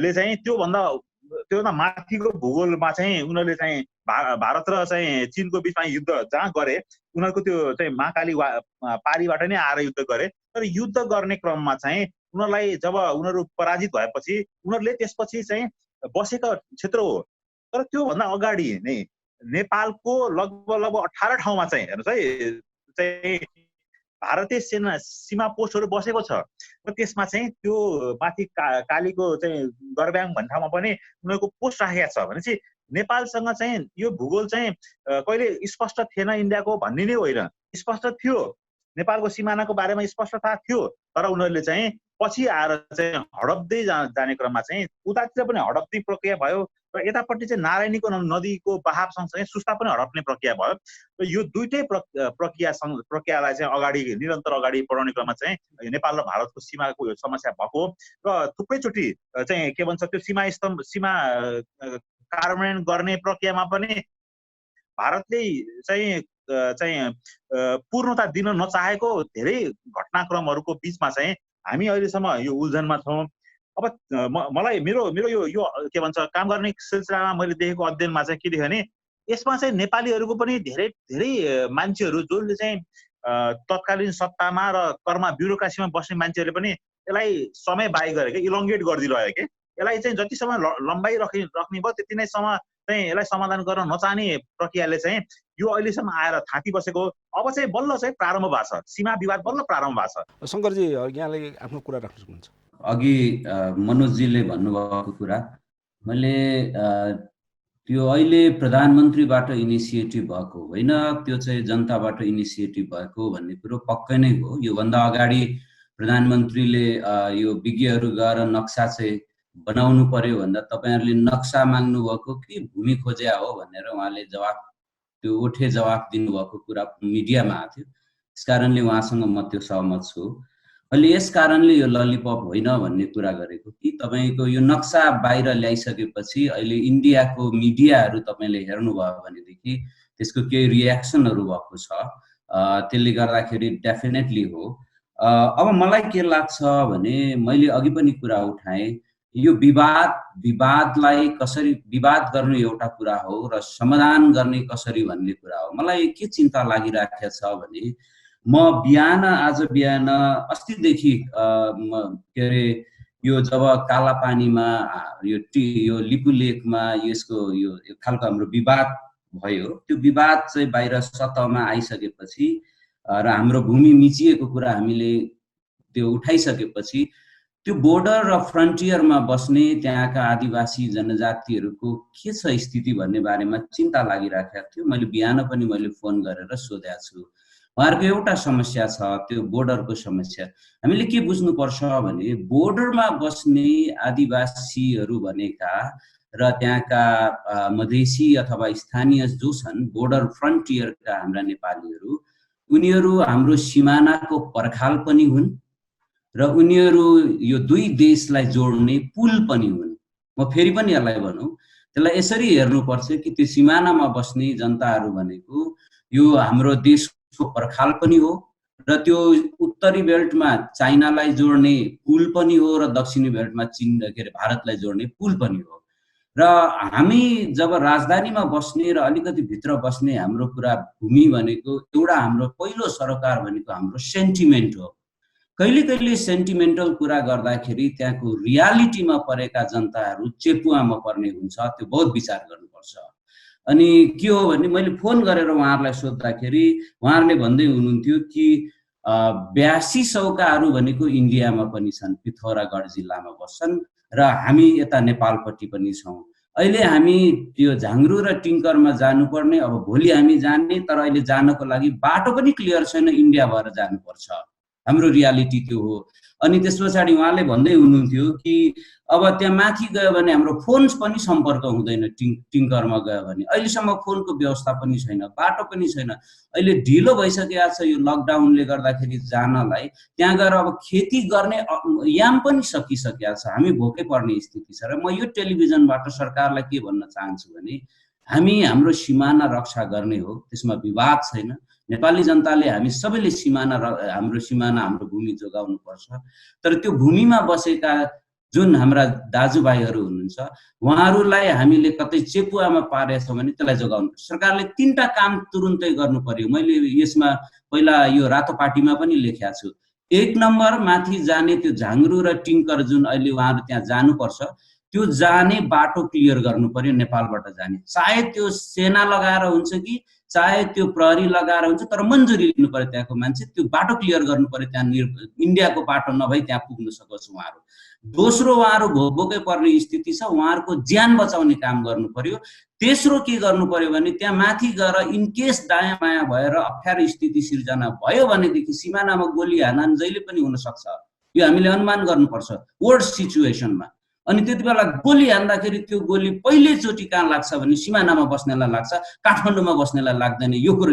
ले चाहिँ त्योभन्दा माथिको भूगोलमा चाहिँ उनीहरूले चाहिँ भारत र चाहिँ चीनको बिचमा युद्ध जहाँ गरे उनीहरूको त्यो चाहिँ महाकाली पारीबाट नै आएर युद्ध गरे। तर युद्ध गर्ने क्रममा चाहिँ उनीहरूलाई जब उनीहरू पराजित भएपछि उनीहरूले त्यसपछि चाहिँ बसेको क्षेत्र हो। तर त्योभन्दा अगाडि नै नेपालको लगभग 18 ठाउँमा चाहिँ हेर्नुहोस् है भारतीय सेना सीमा पोस्टहरू बसेको छ। र त्यसमा चाहिँ त्यो माथि कालीको चाहिँ गरब्याङ भन्ने ठाउँमा पनि उनीहरूको पोस्ट राखेको छ। भनेपछि नेपालसँग चाहिँ यो भूगोल चाहिँ कहिले स्पष्ट थिएन इन्डियाको भन्ने नै होइन, स्पष्ट थियो। नेपालको सिमानाको बारेमा स्पष्टता थियो। तर उनीहरूले चाहिँ पछि आएर चाहिँ हडप्दै जाने क्रममा चाहिँ उतातिर पनि हडप्ने प्रक्रिया भयो र यतापट्टि चाहिँ नारायणीको नदीको बहाव सँगसँगै सुस्ता पनि हडप्ने प्रक्रिया भयो। र यो दुईटै प्रक्रियालाई चाहिँ निरन्तर अगाडि बढाउने क्रममा चाहिँ नेपाल र भारतको सीमाको समस्या भएको र थुप्रैचोटि चाहिँ के भन्छ त्यो सीमा कार्यान्वयन गर्ने प्रक्रियामा पनि भारतले चाहिँ पूर्णता दिन नचाहेको धेरै घटनाक्रमहरूको बिचमा चाहिँ हामी अहिलेसम्म यो उल्झनमा छौँ। अब मलाई मेरो यो के भन्छ काम गर्ने सिलसिलामा मैले देखेको अध्ययनमा चाहिँ के देखेँ भने यसमा चाहिँ नेपालीहरूको पनि धेरै धेरै मान्छेहरू जसले चाहिँ तत्कालीन सत्तामा र कर्म ब्युरोक्रेसीमा बस्ने मान्छेहरूले पनि यसलाई समय बाई गरे के, इलोङ्गेट गरिदिरह्यो के। यसलाई चाहिँ जतिसम्म लम्बाइ राख्ने भयो त्यति नै सम्म चाहिँ यसलाई समाधान गर्न नचाहने प्रक्रियाले चाहिँ यो अहिलेसम्म आएर थाँती बसेको। अब चाहिँ बल्ल चाहिँ प्रारम्भ भएको छ, सीमा विवाद बल्ल प्रारम्भ भएको छ। शङ्करजी यहाँले आफ्नो कुरा राख्न सक्नुहुन्छ। अघि मनोजजीले भन्नुभएको कुरा मैले त्यो अहिले प्रधानमन्त्रीबाट इनिसिएटिभ भएको होइन, त्यो चाहिँ जनताबाट इनिसिएटिभ भएको भन्ने कुरो पक्कै नै हो। योभन्दा अगाडि प्रधानमन्त्रीले यो विज्ञहरू गएर नक्सा चाहिँ बनाउनु पर्यो भन्दा तपाईहरुले नक्सा माग्नु भएको कि भूमि खोज्या हो भनेर उहाँले त्यो ओठे जवाफ दिनुभएको कुरा मिडियामा आएको थियो। त्यसकारणले उहाँसँग म त्यो सहमत छु। अहिले यस कारणले यो ललिपप होइन भन्ने कुरा गरेको कि तपाईको यो नक्सा बाहिर ल्याइसकेपछि अहिले इन्डियाको मिडियाहरू तपाईले हेर्नुभयो भनेदेखि त्यसको केही रियाक्सनहरू भएको छ। त्यसले गर्दाखेरि डेफिनेटली हो। अब मलाई के लाग्छ भने मैले अघि पनि कुरा उठाएँ, यो विवादलाई कसरी विवाद गर्नु एउटा कुरा हो र समाधान गर्ने कसरी भन्ने कुरा हो। मलाई के चिन्ता लागिराखेको छ भने म आज बिहान अस्तिदेखि के अरे यो जब कालापानीमा यो लिपु लेकमा यसको यो खालको हाम्रो विवाद भयो, त्यो विवाद चाहिँ बाहिर सतहमा आइसकेपछि र हाम्रो भूमि मिचिएको कुरा हामीले त्यो उठाइसकेपछि त्यो बोर्डर र फ्रन्टियरमा बस्ने त्यहाँका आदिवासी जनजातिहरूको के छ स्थिति भन्ने बारेमा चिन्ता लागिराखेको थियो। मैले बिहान पनि मैले फोन गरेर सोधेको छु। उहाँहरूको एउटा समस्या छ, त्यो बोर्डरको समस्या। हामीले के बुझ्नुपर्छ भने बोर्डरमा बस्ने आदिवासीहरू भनेका र त्यहाँका मधेसी अथवा स्थानीय जो छन् बोर्डर फ्रन्टियरका हाम्रा नेपालीहरू, उनीहरू हाम्रो सिमानाको पर्खाल पनि हुन् र उनीहरू यो दुई देशलाई जोड्ने पुल पनि हुन्। म फेरि पनि यसलाई भनौँ, त्यसलाई यसरी हेर्नुपर्छ कि त्यो सिमानामा बस्ने जनताहरू भनेको यो हाम्रो देशको पर्खाल पनि हो र त्यो उत्तरी बेल्टमा चाइनालाई जोड्ने पुल पनि हो र दक्षिणी बेल्टमा भारतलाई जोड्ने पुल पनि हो। र हामी जब राजधानीमा बस्ने र अलिकति भित्र बस्ने हाम्रो कुरा भूमि भनेको एउटा हाम्रो पहिलो सरोकार भनेको हाम्रो सेन्टिमेन्ट हो। कहिले कहिले सेन्टिमेन्टल कुरा गर्दाखेरि त्यहाँको रियालिटीमा परेका जनताहरू चेपुवामा पर्ने हुन्छ, त्यो बहुत विचार गर्नुपर्छ। अनि के हो भने मैले फोन गरेर उहाँहरूलाई सोद्धाखेरि उहाँहरूले भन्दै हुनुहुन्थ्यो कि 8200काहरू भनेको इन्डियामा पनि छन्, पिथौरागढ जिल्लामा बस्छन् र हामी यता नेपालपट्टि पनि छौँ। अहिले हामी यो झाङ्ग्रु र टिङ्करमा जानुपर्ने, अब भोलि हामी जाने, तर अहिले जानको लागि बाटो पनि क्लियर छैन, इन्डिया भएर जानुपर्छ। हाम्रो रियालिटी त्यो हो। अनि त्यस पछाडि उहाँले भन्दै हुनुहुन्थ्यो कि अब त्यहाँ माथि गयो भने हाम्रो फोन पनि सम्पर्क हुँदैन, टिङ्करमा गयो भने। अहिलेसम्म फोनको व्यवस्था पनि छैन, बाटो पनि छैन। अहिले ढिलो भइसकेको छ यो लकडाउनले गर्दाखेरि जानलाई। त्यहाँ गएर अब खेती गर्ने याम पनि सकिसकेको छ, हामी भोकै पर्ने स्थिति छ। र म यो टेलिभिजनबाट सरकारलाई के भन्न चाहन्छु भने हामी हाम्रो सिमाना रक्षा गर्ने हो, त्यसमा विवाद छैन। नेपाली जनताले हामी सबैले हाम्रो सिमाना हाम्रो भूमि जोगाउनु पर्छ। तर त्यो भूमिमा बसेका जुन हाम्रा दाजुभाइहरू हुनुहुन्छ उहाँहरूलाई हामीले कतै चेपुवामा पारेछौँ भने त्यसलाई जोगाउनु पर्छ। सरकारले 3टा काम तुरुन्तै गर्नु पर्यो। मैले यसमा पहिला यो रातोपाटीमा पनि लेखेको छु। 1 नम्बर माथि जाने त्यो झाङ्ग्रु र टिङ्कर जुन अहिले उहाँहरू त्यहाँ जानुपर्छ, त्यो जाने बाटो क्लियर गर्नु पर्यो नेपालबाट जाने। चाहे त्यो सेना लगाएर हुन्छ कि चाहे त्यो प्रहरी लगाएर हुन्छ, तर मन्जुरी लिनु पर्यो त्यहाँको मान्छे। त्यो बाटो क्लियर गर्नु पर्यो, त्यहाँ इन्डियाको बाटो नभई त्यहाँ पुग्न सकोस् उहाँहरू। दोस्रो, उहाँहरू भोकै पर्ने स्थिति छ, उहाँहरूको ज्यान बचाउने काम गर्नु पर्यो। तेस्रो के गर्नु पर्यो भने त्यहाँ माथि गएर इनकेस दायाँ बायाँ भएर अप्ठ्यारो स्थिति सिर्जना भयो भनेदेखि सिमानामा गोली हानान जहिले पनि हुन सक्छ। यो हामीले अनुमान गर्नुपर्छ वर्स्ट सिचुएसनमा। अनि त्यति बेला गोली हान्दाखेरि त्यो गोली पहिलोचोटि कहाँ लाग्छ भने सिमानामा बस्नेलाई लाग्छ, काठमाडौँमा बस्नेलाई लाग्दैन। यो कुरो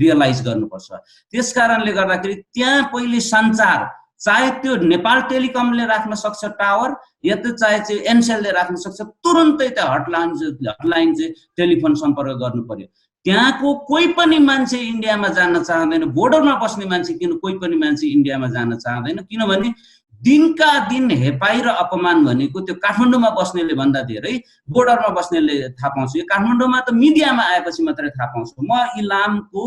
रियलाइज गर्नुपर्छ। त्यस कारणले गर्दाखेरि त्यहाँ पहिले सञ्चार, चाहे त्यो नेपाल टेलिकमले राख्न सक्छ टावर, या त चाहे चाहिँ एनसेलले राख्न सक्छ, तुरुन्तै त्यो हटलाइन चाहिँ टेलिफोन सम्पर्क गर्नु पर्यो। त्यहाँको कोही पनि मान्छे इन्डियामा जान चाहँदैन, बोर्डरमा बस्ने मान्छे कोही पनि मान्छे इन्डियामा जान चाहँदैन। किनभने दिनका दिन हेपाई र अपमान भनेको त्यो काठमाडौँमा बस्नेले भन्दा धेरै बोर्डरमा बस्नेले थाहा पाउँछ। यो काठमाडौँमा त मिडियामा आएपछि मात्रै थाहा पाउँछ। म इलामको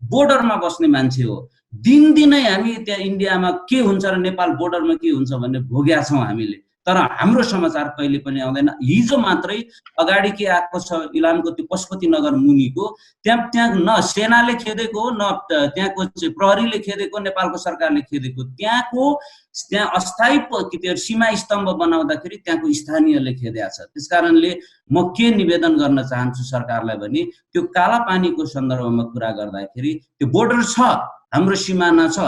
बोर्डरमा बस्ने मान्छे हो। दिनदिनै हामी त्यहाँ इन्डियामा के हुन्छ र नेपाल बोर्डरमा के हुन्छ भन्ने भोग्या छौँ हामीले, तर हाम्रो समाचार कहिले पनि आउँदैन। हिजो मात्रै अगाडि के आएको छ, इलामको त्यो पशुपति नगर मुनिको त्यहाँ न सेनाले खेदेको, न त्यहाँको प्रहरीले खेदेको, नेपालको सरकारले खेदेको। त्यहाँ अस्थायी सीमा स्तम्भ बनाउँदाखेरि त्यहाँको स्थानीयले खेदेको छ। त्यस कारणले म के निवेदन गर्न चाहन्छु सरकारलाई भने त्यो काला पानीको सन्दर्भमा कुरा गर्दाखेरि त्यो बोर्डर छ, हाम्रो सिमाना छ,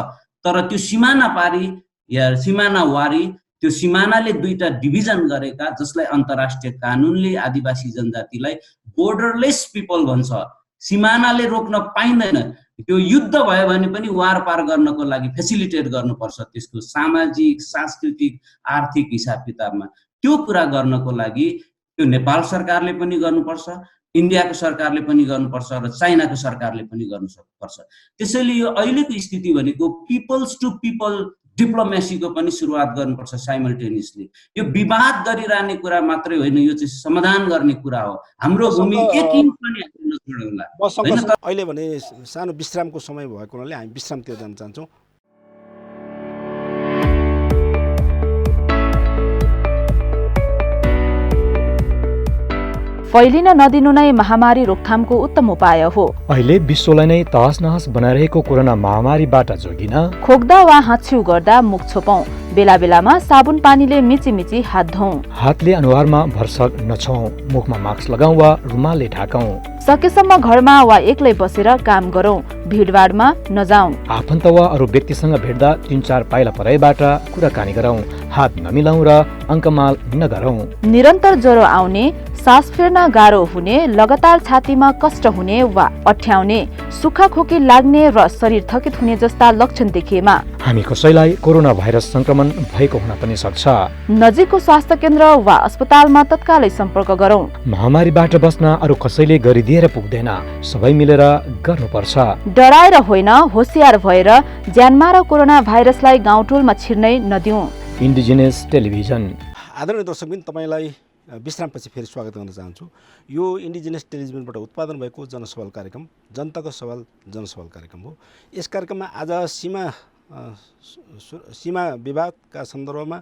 तर त्यो सिमाना पारी या सिमाना वारी, त्यो सिमानाले 2टा डिभिजन गरेका, जसलाई अन्तर्राष्ट्रिय कानुनले आदिवासी जनजातिलाई बोर्डरलेस पिपल भन्छ। सिमानाले रोक्न पाइँदैन। त्यो युद्ध भयो भने पनि वार पार गर्नको लागि फेसिलिटेट गर्नुपर्छ, त्यसको सामाजिक, सांस्कृतिक, आर्थिक हिसाब किताबमा। त्यो कुरा गर्नको लागि त्यो नेपाल सरकारले पनि गर्नुपर्छ, इन्डियाको सरकारले पनि गर्नुपर्छ र चाइनाको सरकारले पनि गर्नुपर्छ। त्यसैले यो अहिलेको स्थिति भनेको पिपल्स टु पिपल डिप्लोमेसीको पनि सुरुवात गर्नुपर्छ साइमल्टेनियसली। यो विवाद गरिरहने कुरा मात्रै होइन, यो चाहिँ समाधान गर्ने कुरा हो। हाम्रो भूमि एक इन्च पनि नछोडौँला। अहिले भने सानो विश्रामको समय भएको हुनाले हामी विश्रामतिर जान चाहन्छौँ। फैलिन नदिनु नै महामारी रोकथामको उत्तम उपाय हो। अहिले विश्वलाई नै तहस नहस बनाइरहेको कोरोना महामारीबाट जोगिन खोक्दा वा हाच्छिउ गर्दा मुख छोपौं। बेला बेलामा साबुन पानीले मिची हात धौँ। हातले अनुहारमा भरसक नछौँ, मुखमा मास्क लगाउँ वा रुमालले ढाकौँ। सकेसम्म घरमा वा एक्लै बसेर काम गरौँ, भिडभाडमा नजाउँ। आफन्त वा अरू व्यक्तिसँग भेट्दा 3-4 पाइला पराइबाट कुराकानी गरौँ, हात नमिलाउँ र अङ्कमाल नगरौँ। निरन्तर ज्वरो आउने, सास फेर्न गाह्रो हुने, लगातार छातीमा कष्ट हुने वा अठ्याउने, सुक्खा खोकी लाग्ने र शरीर थकित हुने जस्ता लक्षण देखिएमा हामी कसैलाई कोरोना भाइरस संक्रमण भएको हुन पनि सक्छ। नजिकको स्वास्थ्य केन्द्र वा अस्पतालमा तत्कालै सम्पर्क गरौँ। महामारीबाट बस्न अरू कसैले गरिदिएर पुग्दैन, सबै मिलेर गर्नुपर्छ। डराएर होइन, होसियार भएर ज्यानमा र कोरोना भाइरसलाई गाउँटोलमा छिर्नै नदिउँ। Indigenous television. आदरणीय दर्शकबिन, तपाईँलाई विश्रामपछि फेरि स्वागत गर्न चाहन्छु। यो इन्डिजिनियस टेलिभिजनबाट उत्पादन भएको जनसवाल कार्यक्रम जनताको सवाल जनसवाल कार्यक्रम हो। यस कार्यक्रममा आज सीमा विवादका सन्दर्भमा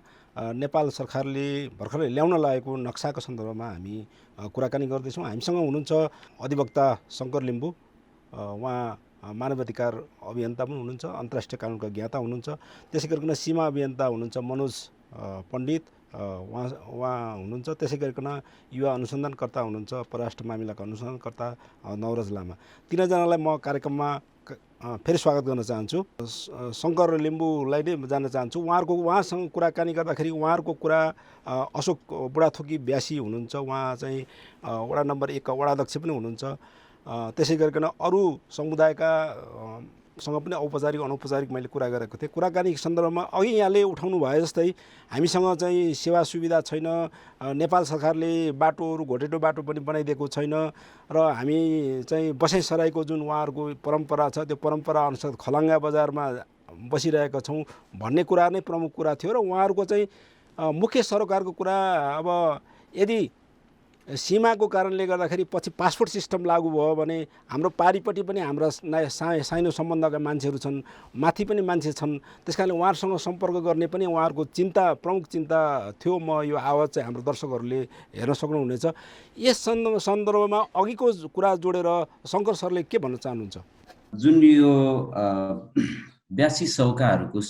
नेपाल सरकारले भर्खरै ल्याउन लागेको नक्साको सन्दर्भमा हामी कुराकानी गर्दैछौँ। हामीसँग हुनुहुन्छ अधिवक्ता शङ्कर लिम्बू, उहाँ मानवाधिकार अभियन्ता पनि हुनुहुन्छ, अन्तर्राष्ट्रिय कानुनका ज्ञाता हुनुहुन्छ। त्यसै गरिकन सीमा अभियन्ता हुनुहुन्छ मनोज पण्डित, उहाँ हुनुहुन्छ। त्यसै गरिकन युवा अनुसन्धानकर्ता हुनुहुन्छ, परराष्ट्र मामिलाका अनुसन्धानकर्ता नवरज लामा। तीनजनालाई म कार्यक्रममा फेरि स्वागत गर्न चाहन्छु। शङ्कर लिम्बूलाई नै जान्न चाहन्छु। उहाँसँग कुराकानी गर्दाखेरि उहाँहरूको कुरा अशोक बुढाथोकी ब्यासी हुनुहुन्छ, उहाँ चाहिँ वडा नम्बर 1 का वडाध्यक्ष पनि हुनुहुन्छ। त्यसै गरिकन अरू समुदायका सँग पनि औपचारिक अनौपचारिक मैले कुरा गरेको थिएँ। कुराकानीको सन्दर्भमा अघि यहाँले उठाउनु भए जस्तै हामीसँग चाहिँ सेवा सुविधा छैन, नेपाल सरकारले बाटोहरू घोटेटो बाटो पनि बनाइदिएको छैन र हामी चाहिँ बसाइसराईको जुन उहाँहरूको परम्परा छ त्यो परम्परा अनुसार खलङ्गा बजारमा बसिरहेका छौँ भन्ने कुरा नै प्रमुख कुरा थियो। र उहाँहरूको चाहिँ मुख्य सरोकारको कुरा अब यदि सीमाको कारणले गर्दाखेरि पछि पासपोर्ट सिस्टम लागू भयो भने हाम्रो पारिपट्टि पनि हाम्रा सानो सम्बन्धका मान्छेहरू छन्, माथि पनि मान्छे छन्। त्यस कारणले उहाँहरूसँग सम्पर्क गर्ने पनि उहाँहरूको प्रमुख चिन्ता थियो। म यो आवाज चाहिँ हाम्रो दर्शकहरूले हेर्न सक्नुहुनेछ। यस सन्दर्भमा अघिको कुरा जोडेर शङ्कर सरले के भन्न चाहनुहुन्छ? जुन यो ब्यासी सौकाहरूको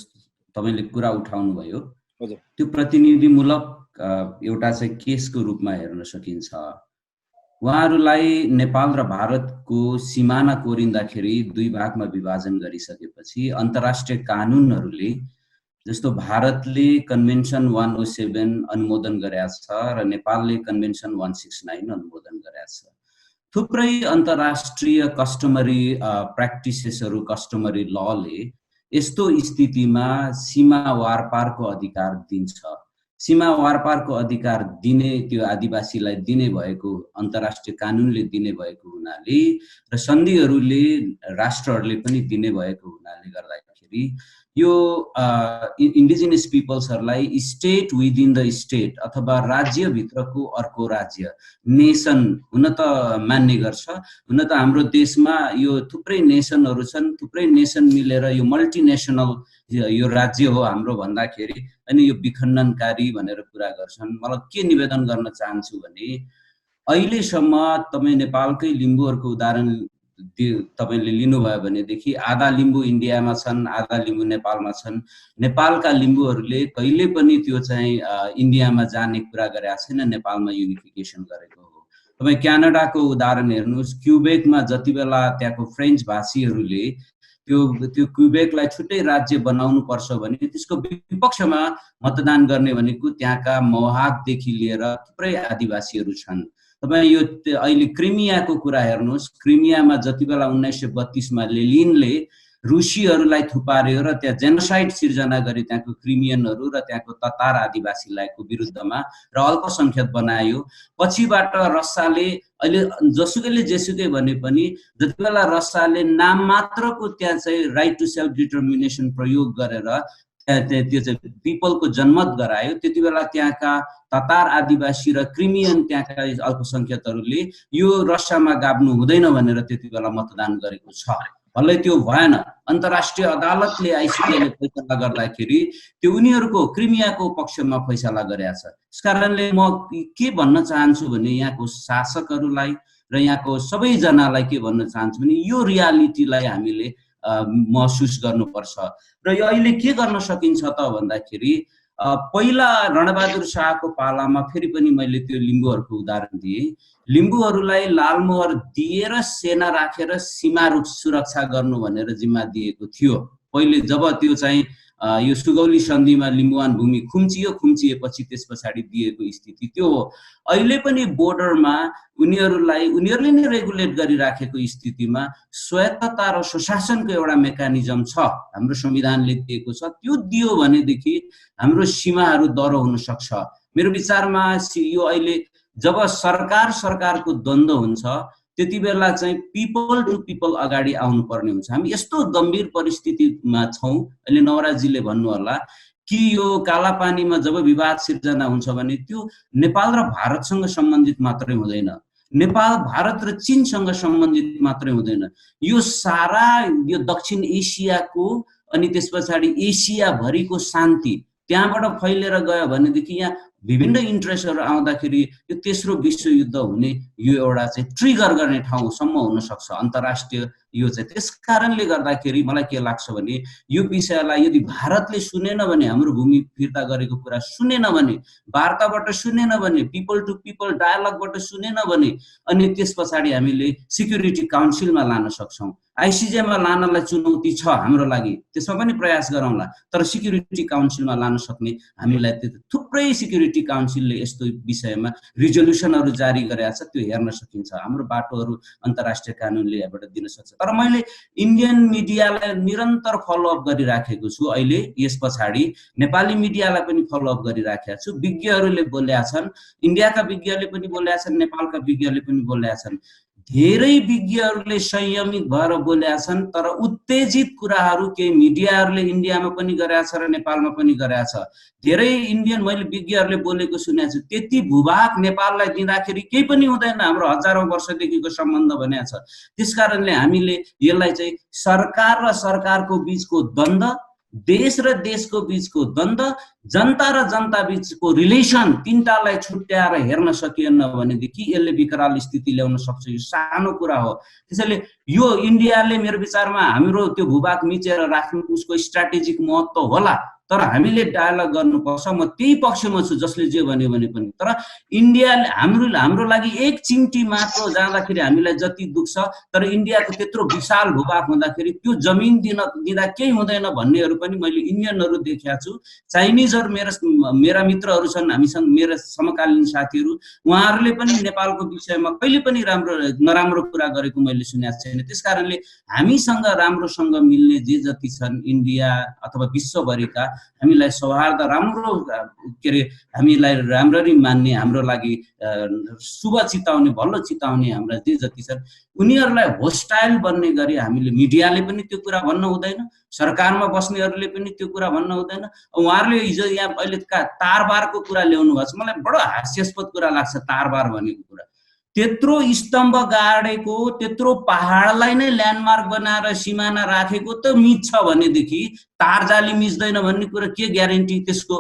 तपाईँले कुरा उठाउनु भयो, त्यो प्रतिनिधिमूलक एउटा चाहिँ केसको रूपमा हेर्न सकिन्छ। उहाँहरूलाई नेपाल र भारतको सिमाना कोरिँदाखेरि 2 भागमा विभाजन गरिसकेपछि अन्तर्राष्ट्रिय कानुनहरूले, जस्तो भारतले कन्भेन्सन 107 अनुमोदन गरेको छ र नेपालले कन्भेन्सन 169 अनुमोदन गरेको छ। थुप्रै अन्तर्राष्ट्रिय कस्टमरी प्र्याक्टिसेसहरू, कस्टमरी लले यस्तो स्थितिमा सीमा वारपारको अधिकार दिन्छ। सीमा वारपारको अधिकार दिने, त्यो आदिवासीलाई दिने भएको अन्तर्राष्ट्रिय कानुनले दिने भएको हुनाले र सन्धिहरूले राष्ट्रहरूले पनि दिने भएको हुनाले गर्दाखेरि यो इन्डिजिनियस पिपल्सहरूलाई स्टेट विदिन द स्टेट अथवा राज्यभित्रको अर्को राज्य, नेसन हुन त मान्ने गर्छ। हुन त हाम्रो देशमा यो थुप्रै नेसनहरू छन्, थुप्रै नेसन मिलेर यो मल्टिनेसनल यो राज्य हो हाम्रो भन्दाखेरि, अनि यो विखण्डनकारी भनेर कुरा गर्छन्। मलाई के निवेदन गर्न चाहन्छु भने अहिलेसम्म तपाईँ नेपालकै लिम्बूहरूको उदाहरण तपाईँले लिनुभयो भनेदेखि आधा लिम्बू इन्डियामा छन्, आधा लिम्बू नेपालमा छन्। नेपालका लिम्बूहरूले कहिले पनि त्यो चाहिँ इन्डियामा जाने कुरा गरेका छैन, नेपालमा युनिफिकेसन गरेको हो। तपाईँ क्यानाडाको उदाहरण हेर्नुहोस्, क्युबेकमा जति बेला त्यहाँको फ्रेन्च भाषीहरूले त्यो क्युबेकलाई छुट्टै राज्य बनाउनु पर्छ भने त्यसको विपक्षमा मतदान गर्ने भनेको त्यहाँका मोहाकदेखि लिएर थुप्रै आदिवासीहरू छन्। तपाईँ यो अहिले क्रिमियाको कुरा हेर्नुहोस्, क्रिमियामा जति बेला 1932 मा लेनिनले रुसीहरूलाई थुपार्यो र त्यहाँ जेनोसाइड सिर्जना गरे त्यहाँको क्रिमियनहरू र त्यहाँको ततार आदिवासीलाईको विरुद्धमा र अल्पसङ्ख्यक बनायो। पछिबाट रसियाले अहिले जसुकैले जेसुकै भने पनि जति बेला रसियाले नाम मात्रको त्यहाँ चाहिँ राइट टु सेल्फ डिटर्मिनेसन प्रयोग गरेर त्यो चाहिँ पिपलको जनमत गरायो, त्यति बेला त्यहाँका ततार आदिवासी र क्रिमियन त्यहाँका अल्पसङ्ख्यकहरूले यो रसियामा गाब्नु हुँदैन भनेर त्यति बेला मतदान गरेको छ। भलै त्यो भएन, अन्तर्राष्ट्रिय अदालतले आइसिटीले फैसला गर्दाखेरि त्यो उनीहरूको क्रिमियाको पक्षमा फैसला गरेको छ। यसकारणले म के भन्न चाहन्छु भने यहाँको शासकहरूलाई र यहाँको सबैजनालाई के भन्न चाहन्छु भने यो रियालिटीलाई हामीले महसुस गर्नुपर्छ। र यो अहिले के गर्न सकिन्छ त भन्दाखेरि पहिला रणबहादुर शाहको पालामा फेरि पनि मैले त्यो लिम्बूहरूको उदाहरण दिएँ। लिम्बूहरूलाई लालमोहर दिएर सेना राखेर सीमा सुरक्षा गर्नु भनेर जिम्मा दिएको थियो। पहिले जब त्यो चाहिँ यो सुगौली सन्धिमा लिम्बुवान भूमि खुम्चिएपछि त्यस पछाडि दिएको स्थिति त्यो हो। अहिले पनि बोर्डरमा उनीहरूले नै रेगुलेट गरिराखेको स्थितिमा स्वायत्तता र सुशासनको एउटा मेकानिजम छ, हाम्रो संविधानले दिएको छ। त्यो दियो भनेदेखि हाम्रो सीमाहरू दह्रो हुन सक्छ। मेरो विचारमा यो अहिले जब सरकारको द्वन्द्व हुन्छ त्यति बेला चाहिँ पिपल टु पिपल अगाडि आउनुपर्ने हुन्छ। हामी यस्तो गम्भीर परिस्थितिमा छौँ, अहिले नवराजीले भन्नु होला कि यो कालापानीमा जब विवाद सिर्जना हुन्छ भने त्यो नेपाल र भारतसँग सम्बन्धित मात्रै हुँदैन, नेपाल भारत र चीनसँग सम्बन्धित मात्रै हुँदैन, यो सारा यो दक्षिण एसियाको अनि त्यस पछाडि एसियाभरिको शान्ति त्यहाँबाट फैलेर गयो भनेदेखि यहाँ विभिन्न इन्ट्रेस्टहरू आउँदाखेरि यो तेस्रो विश्वयुद्ध हुने यो एउटा चाहिँ ट्रिगर गर्ने ठाउँसम्म हुन सक्छ अन्तर्राष्ट्रिय यो चाहिँ। त्यस कारणले गर्दाखेरि मलाई के लाग्छ भने यो विषयलाई यदि भारतले सुनेन भने, हाम्रो भूमि फिर्ता गरेको कुरा सुनेन भने, वार्ताबाट सुनेन भने, पिपल टु पिपल डायलगबाट सुनेन भने, अनि त्यस पछाडि हामीले सिक्युरिटी काउन्सिलमा लान सक्छौँ। आइसिजेमा लानलाई चुनौती छ हाम्रो लागि, त्यसमा पनि प्रयास गरौँला, तर सिक्युरिटी काउन्सिलमा लान सक्ने हामीलाई थुप्रै सिक्युरिटी काउन्सिलले यस्तो विषयमा रिजोल्युसनहरू जारी गरेका छ, त्यो हेर्न सकिन्छ। हाम्रो बाटोहरू अन्तर्राष्ट्रिय कानुनले यहाँबाट दिन सक्छ। तर मैले इन्डियन मिडियालाई निरन्तर फलोअप गरिराखेको छु। अहिले यस पछाडि नेपाली मिडियालाई पनि फलोअप गरिराखेका छु। विज्ञहरूले बोलेका छन्, इन्डियाका विज्ञहरूले पनि बोलेका छन्, नेपालका विज्ञहरूले पनि बोलेका छन्। धेरै विज्ञहरूले संयमित भएर बोलेका छन्, तर उत्तेजित कुराहरू केही मिडियाहरूले इन्डियामा पनि गरेका छ र नेपालमा पनि गरेका छ। धेरै इन्डियन मैले विज्ञहरूले बोलेको सुनेको छु, त्यति भूभाग नेपाललाई दिँदाखेरि केही पनि हुँदैन, हाम्रो हजारौं वर्षदेखिको सम्बन्ध भनेको छ। त्यसकारणले हामीले यसलाई चाहिँ सरकार र सरकारको बीचको द्वन्द्व, देश र देशको बीचको द्वन्द्व, जनता र जनता बीचको रिलेसन, तीनटालाई छुट्याएर हेर्न सकिएन भनेदेखि यसले विकराल स्थिति ल्याउन सक्छ। यो सानो कुरा हो। त्यसैले यो इन्डियाले मेरो विचारमा हाम्रो त्यो भूभाग मिचेर राख्नु उसको स्ट्राटेजिक महत्त्व होला, तर हामीले डायलग गर्नुपर्छ। म त्यही पक्षमा छु जसले जे भन्यो भने पनि। तर इन्डियाले हाम्रो लागि एक चिम्टी मात्र जाँदाखेरि हामीलाई जति दुख्छ, तर इन्डियाको त्यत्रो विशाल भूभाग हुँदाखेरि त्यो जमिन दिँदा केही हुँदैन भन्नेहरू पनि मैले इन्डियनहरू देखेका छु। चाइनिजहरू मेरा मित्रहरू छन्, हामीसँग मेरा समकालीन साथीहरू, उहाँहरूले पनि नेपालको विषयमा कहिले पनि नराम्रो कुरा गरेको मैले सुनेको छैन। त्यसकारणले हामीसँग राम्रोसँग मिल्ने जे जति छन् इन्डिया अथवा विश्वभरिका, हामीलाई सौहार्द राम्रो हामीलाई राम्ररी मान्ने, हाम्रो लागि शुभ चिताउने, भलो चिताउने हाम्रा जे जति छन् उनीहरूलाई होस्टाइल बन्ने गरी हामीले, मिडियाले पनि त्यो कुरा भन्न हुँदैन, सरकारमा बस्नेहरूले पनि त्यो कुरा भन्न हुँदैन। उहाँहरूले हिजो यहाँ अहिले तारबारको कुरा ल्याउनु भएको छ, मलाई बडो हास्यास्पद कुरा लाग्छ तारबार भनेको कुरा। त्यत्रो स्तम्भ गाडेको, त्यत्रो पहाडलाई नै ल्यान्डमार्क बनाएर सिमाना राखेको त मिच्छ भनेदेखि तारजाली मिच्दैन भन्ने कुरा के ग्यारेन्टी त्यसको?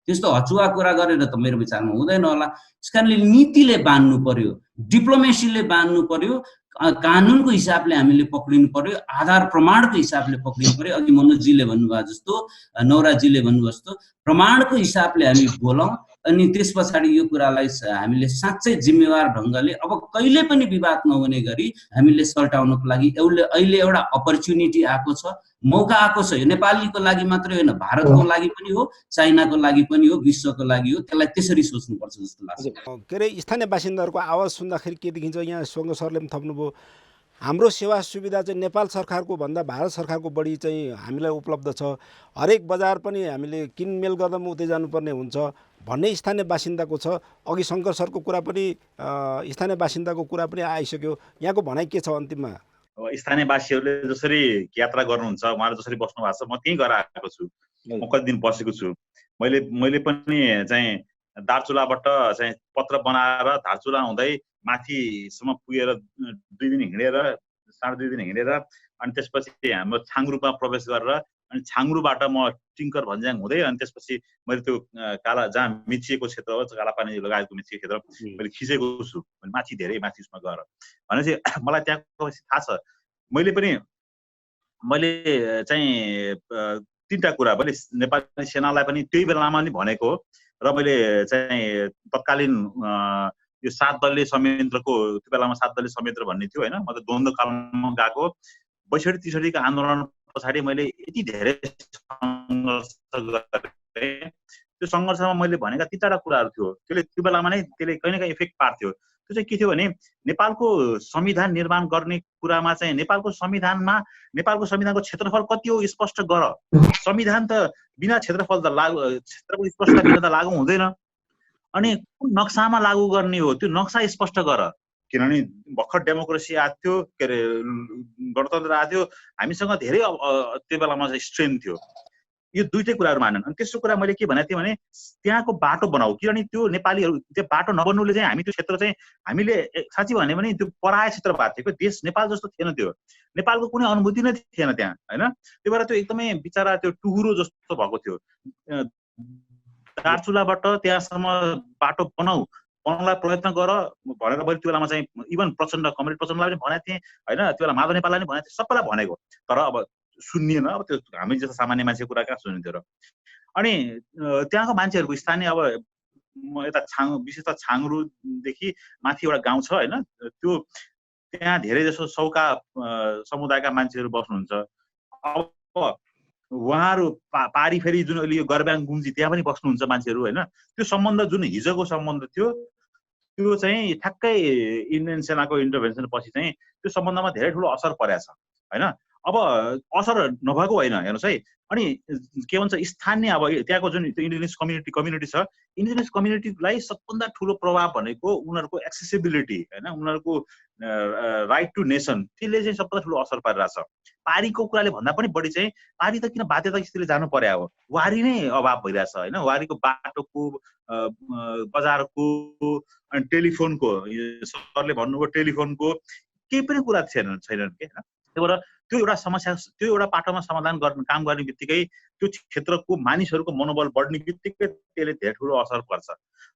त्यस्तो हचुवा कुरा गरेर त मेरो विचारमा हुँदैन होला। त्यसकारणले नीतिले बान्नु पर्यो, डिप्लोमेसीले बान्नु पर्यो, कानुनको हिसाबले हामीले पक्रिनु पर्यो, आधार प्रमाणको हिसाबले पक्रिनु पर्यो। अघि मनोजजीले भन्नुभयो जस्तो, नवराजीले भन्नुभयो जस्तो प्रमाणको हिसाबले हामी बोलौँ, अनि त्यस पछाडि यो कुरालाई हामीले साँच्चै जिम्मेवार ढङ्गले अब कहिले पनि विवाद नहुने गरी हामीले सल्टाउनको लागि अहिले एउटा अपर्च्युनिटी आएको छ, मौका आएको छ। यो नेपालीको लागि मात्रै होइन, भारतको लागि पनि हो, चाइनाको लागि पनि हो, विश्वको लागि हो। त्यसलाई त्यसरी सोच्नुपर्छ जस्तो लाग्छ। के अरे स्थानीय बासिन्दाहरूको आवाज सुन्दाखेरि के देखिन्छ? यहाँ सोङ्ग सरले पनि थप्नुभयो, हाम्रो सेवा सुविधा चाहिँ नेपाल सरकारको भन्दा भारत सरकारको बढी चाहिँ हामीलाई उपलब्ध छ, हरेक बजार पनि हामीले किनमेल गर्दा पनि उतै जानुपर्ने हुन्छ भन्ने स्थानीय बासिन्दाको छ। अघि शङ्कर सरको कुरा पनि, स्थानीय बासिन्दाको कुरा पनि आइसक्यो। यहाँको भनाइ के छ अन्तिममा? स्थानीयवासीहरूले जसरी यात्रा गर्नुहुन्छ, उहाँहरू जसरी बस्नु भएको छ, म त्यहीँ गएर आएको छु। म कति दिन बसेको छु। मैले पनि चाहिँ दार्चुलाबाट चाहिँ पत्र बनाएर धारचुला हुँदै माथिसम्म पुगेर 2 दिन हिँडेर, 2.5 दिन हिँडेर, अनि त्यसपछि हाम्रो छाङरुमा प्रवेश गरेर, अनि छाङरुबाट म टिङ्कर भन्ज्याङ हुँदै, अनि त्यसपछि मैले त्यो काला जहाँ मिचिएको क्षेत्र हो, कालापानी लगायतको मिचिएको क्षेत्र मैले खिचेको छु। माथि धेरै माथि उसमा गएर भनेपछि मलाई त्यहाँको थाहा छ। मैले पनि मैले चाहिँ तीनटा कुरा मैले नेपाली सेनालाई पनि त्यही बेलामा नि भनेको र मैले चाहिँ तत्कालीन यो 7 दलीय संयन्त्रको त्यो बेलामा 7 दलीय संयन्त्र भन्ने थियो हैन, म त द्वन्द्वकालमा गएको 62-63 को आन्दोलन पछाडि मैले यति धेरै सङ्घर्ष गरेँ। त्यो सङ्घर्षमा मैले भनेका तीनटा कुराहरू थियो, त्यसले त्यो बेलामा नै त्यसले कहीँ न कहीँ इफेक्ट पार्थ्यो। त्यो चाहिँ के थियो भने नेपालको संविधान निर्माण गर्ने कुरामा चाहिँ नेपालको संविधानको क्षेत्रफल कति हो स्पष्ट गर। संविधान त बिना क्षेत्रफल त क्षेत्रफल स्पष्ट बिना त लागू हुँदैन। अनि कुन नक्सामा लागू गर्ने हो त्यो नक्सा स्पष्ट गर, किनभने भर्खर डेमोक्रेसी आएको थियो, के अरे गणतन्त्र आएको थियो, हामीसँग धेरै त्यो बेलामा चाहिँ स्ट्रेन्थ थियो। यो दुईटै कुराहरू मानन। अनि तेस्रो कुरा मैले के भनेको थिएँ भने त्यहाँको बाटो बनाऊ, किनभने त्यो नेपालीहरू त्यो बाटो नबन्नुले चाहिँ हामी त्यो क्षेत्र चाहिँ हामीले साँच्चै भन्यो भने त्यो पराय क्षेत्र भएको थियो। देश नेपाल जस्तो थिएन, त्यो नेपालको कुनै अनुभूति नै थिएन त्यहाँ हैन। त्यही भएर त्यो एकदमै बिचारा त्यो टुहुरो जस्तो भएको थियो। दार्चुलाबाट त्यहाँसम्म बाटो बनाउनलाई प्रयत्न गर भनेर मैले त्यो बेलामा चाहिँ इभन प्रचण्ड कमरेड प्रचण्डलाई पनि भनेको थिएँ हैन, त्यो बेला माधव नेपाललाई पनि भनेको थिएँ, सबैलाई भनेको। तर अब सुन्निएन। अब त्यो हामी जस्तो सामान्य मान्छेको कुरा कहाँ सुनिन्थ्यो र। अनि त्यहाँको मान्छेहरूको स्थानीय अब म यता विशेष त छाङ्रुदेखि माथि एउटा गाउँ छ हैन, त्यो त्यहाँ धेरै जसो सौका समुदायका मान्छेहरू बस्नुहुन्छ। अब उहाँहरू पारी फेरि जुन अहिले यो गर्ब्याङ गुम्जी त्यहाँ पनि बस्नुहुन्छ मान्छेहरू हैन। त्यो सम्बन्ध जुन हिजोको सम्बन्ध थियो त्यो चाहिँ ठ्याक्कै इन्डियन सेनाको इन्टरभेन्सन पछि चाहिँ त्यो सम्बन्धमा धेरै ठुलो असर परेको छ हैन। अब असर नभएको होइन हेर्नुहोस् है। अनि के भन्छ स्थानीय अब त्यहाँको जुन इन्डिजिनियस कम्युनिटी छ, इन्डिजिनियस कम्युनिटीलाई सबभन्दा ठुलो प्रभाव भनेको उनीहरूको एक्सेसिबिलिटी हैन, उनीहरूको राइट टु नेसन, त्यसले चाहिँ सबभन्दा ठुलो असर पारिरहेछ। पारीको कुराले भन्दा पनि बढी चाहिँ पारी त किन बाध्यता स्थितिले जानु पर्या हो, वारी नै अभाव भइरहेछ हैन। वारीको बाटोको बजारको अनि टेलिफोनको, सरले भन्नुभयो टेलिफोनको केही पनि कुरा छैनन् के हैन। त्यही भएर त्यो एउटा समस्या, त्यो एउटा पाटोमा समाधान गर्ने काम गर्ने बित्तिकै त्यो क्षेत्रको मानिसहरूको मनोबल बढ्ने बित्तिकै त्यसले धेरै ठुलो असर पर्छ।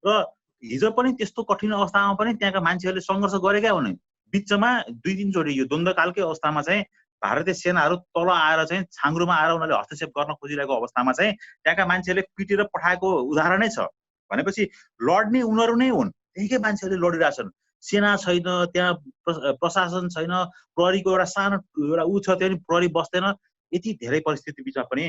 र हिजो पनि त्यस्तो कठिन अवस्थामा पनि त्यहाँका मान्छेहरूले सङ्घर्ष गरेका हुन्। बिचमा 2-3 चोटि यो द्वन्द्वकालकै अवस्थामा चाहिँ भारतीय सेनाहरू तल आएर चाहिँ छाङ्रुमा आएर उनीहरूले हस्तक्षेप गर्न खोजिरहेको अवस्थामा चाहिँ त्यहाँका मान्छेहरूले पिटेर पठाएको उदाहरणै छ। भनेपछि लड्ने उनीहरू नै हुन्, त्यहीकै मान्छेहरूले लडिरहेछन्। सेना छैन त्यहाँ, प्रशासन छैन, प्रहरीको एउटा सानो एउटा ऊ छ, त्यहाँ प्रहरी बस्दैन। यति धेरै परिस्थिति बिचमा पनि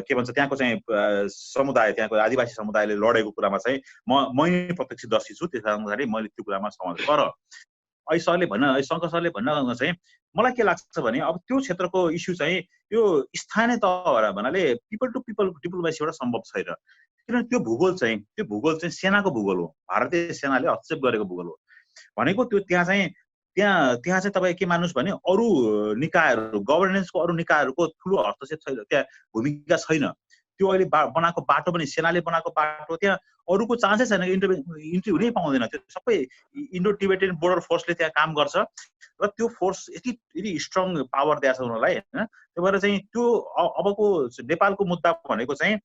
के भन्छ त्यहाँको चाहिँ समुदाय, त्यहाँको आदिवासी समुदायले लडेको कुरामा चाहिँ मै प्रत्यक्षदर्शी छु। त्यस कारणले मैले त्यो कुरामा सहमत। तर अहिले सरले शङ्कर सरले भन्न चाहिँ मलाई के लाग्छ भने अब त्यो क्षेत्रको इस्यु चाहिँ यो स्थानीय तह भन्नाले पिपल टु पिपल डिप्लोमेसीबाट सम्भव छैन। किनभने त्यो भूगोल चाहिँ सेनाको भूगोल हो, भारतीय सेनाले हस्तक्षेप गरेको भूगोल हो भनेको। त्यो त्यहाँ चाहिँ तपाईँ के मान्नुहोस् भने अरू निकायहरू, गभर्नेन्सको अरू निकायहरूको ठुलो हस्तक्षेप छैन, त्यहाँ भूमिका छैन। त्यो अहिले बनाएको बाटो पनि सेनाले बनाएको बाटो, त्यहाँ अरूको चान्सै छैन, इन्ट्री हुनै पाउँदैन। त्यो सबै इन्डो टिबेटियन बोर्डर फोर्सले त्यहाँ काम गर्छ र त्यो फोर्स यति स्ट्रङ पावर दिएको छ उनीहरूलाई हैन। त्यही भएर चाहिँ त्यो अबको नेपालको मुद्दा भनेको चाहिँ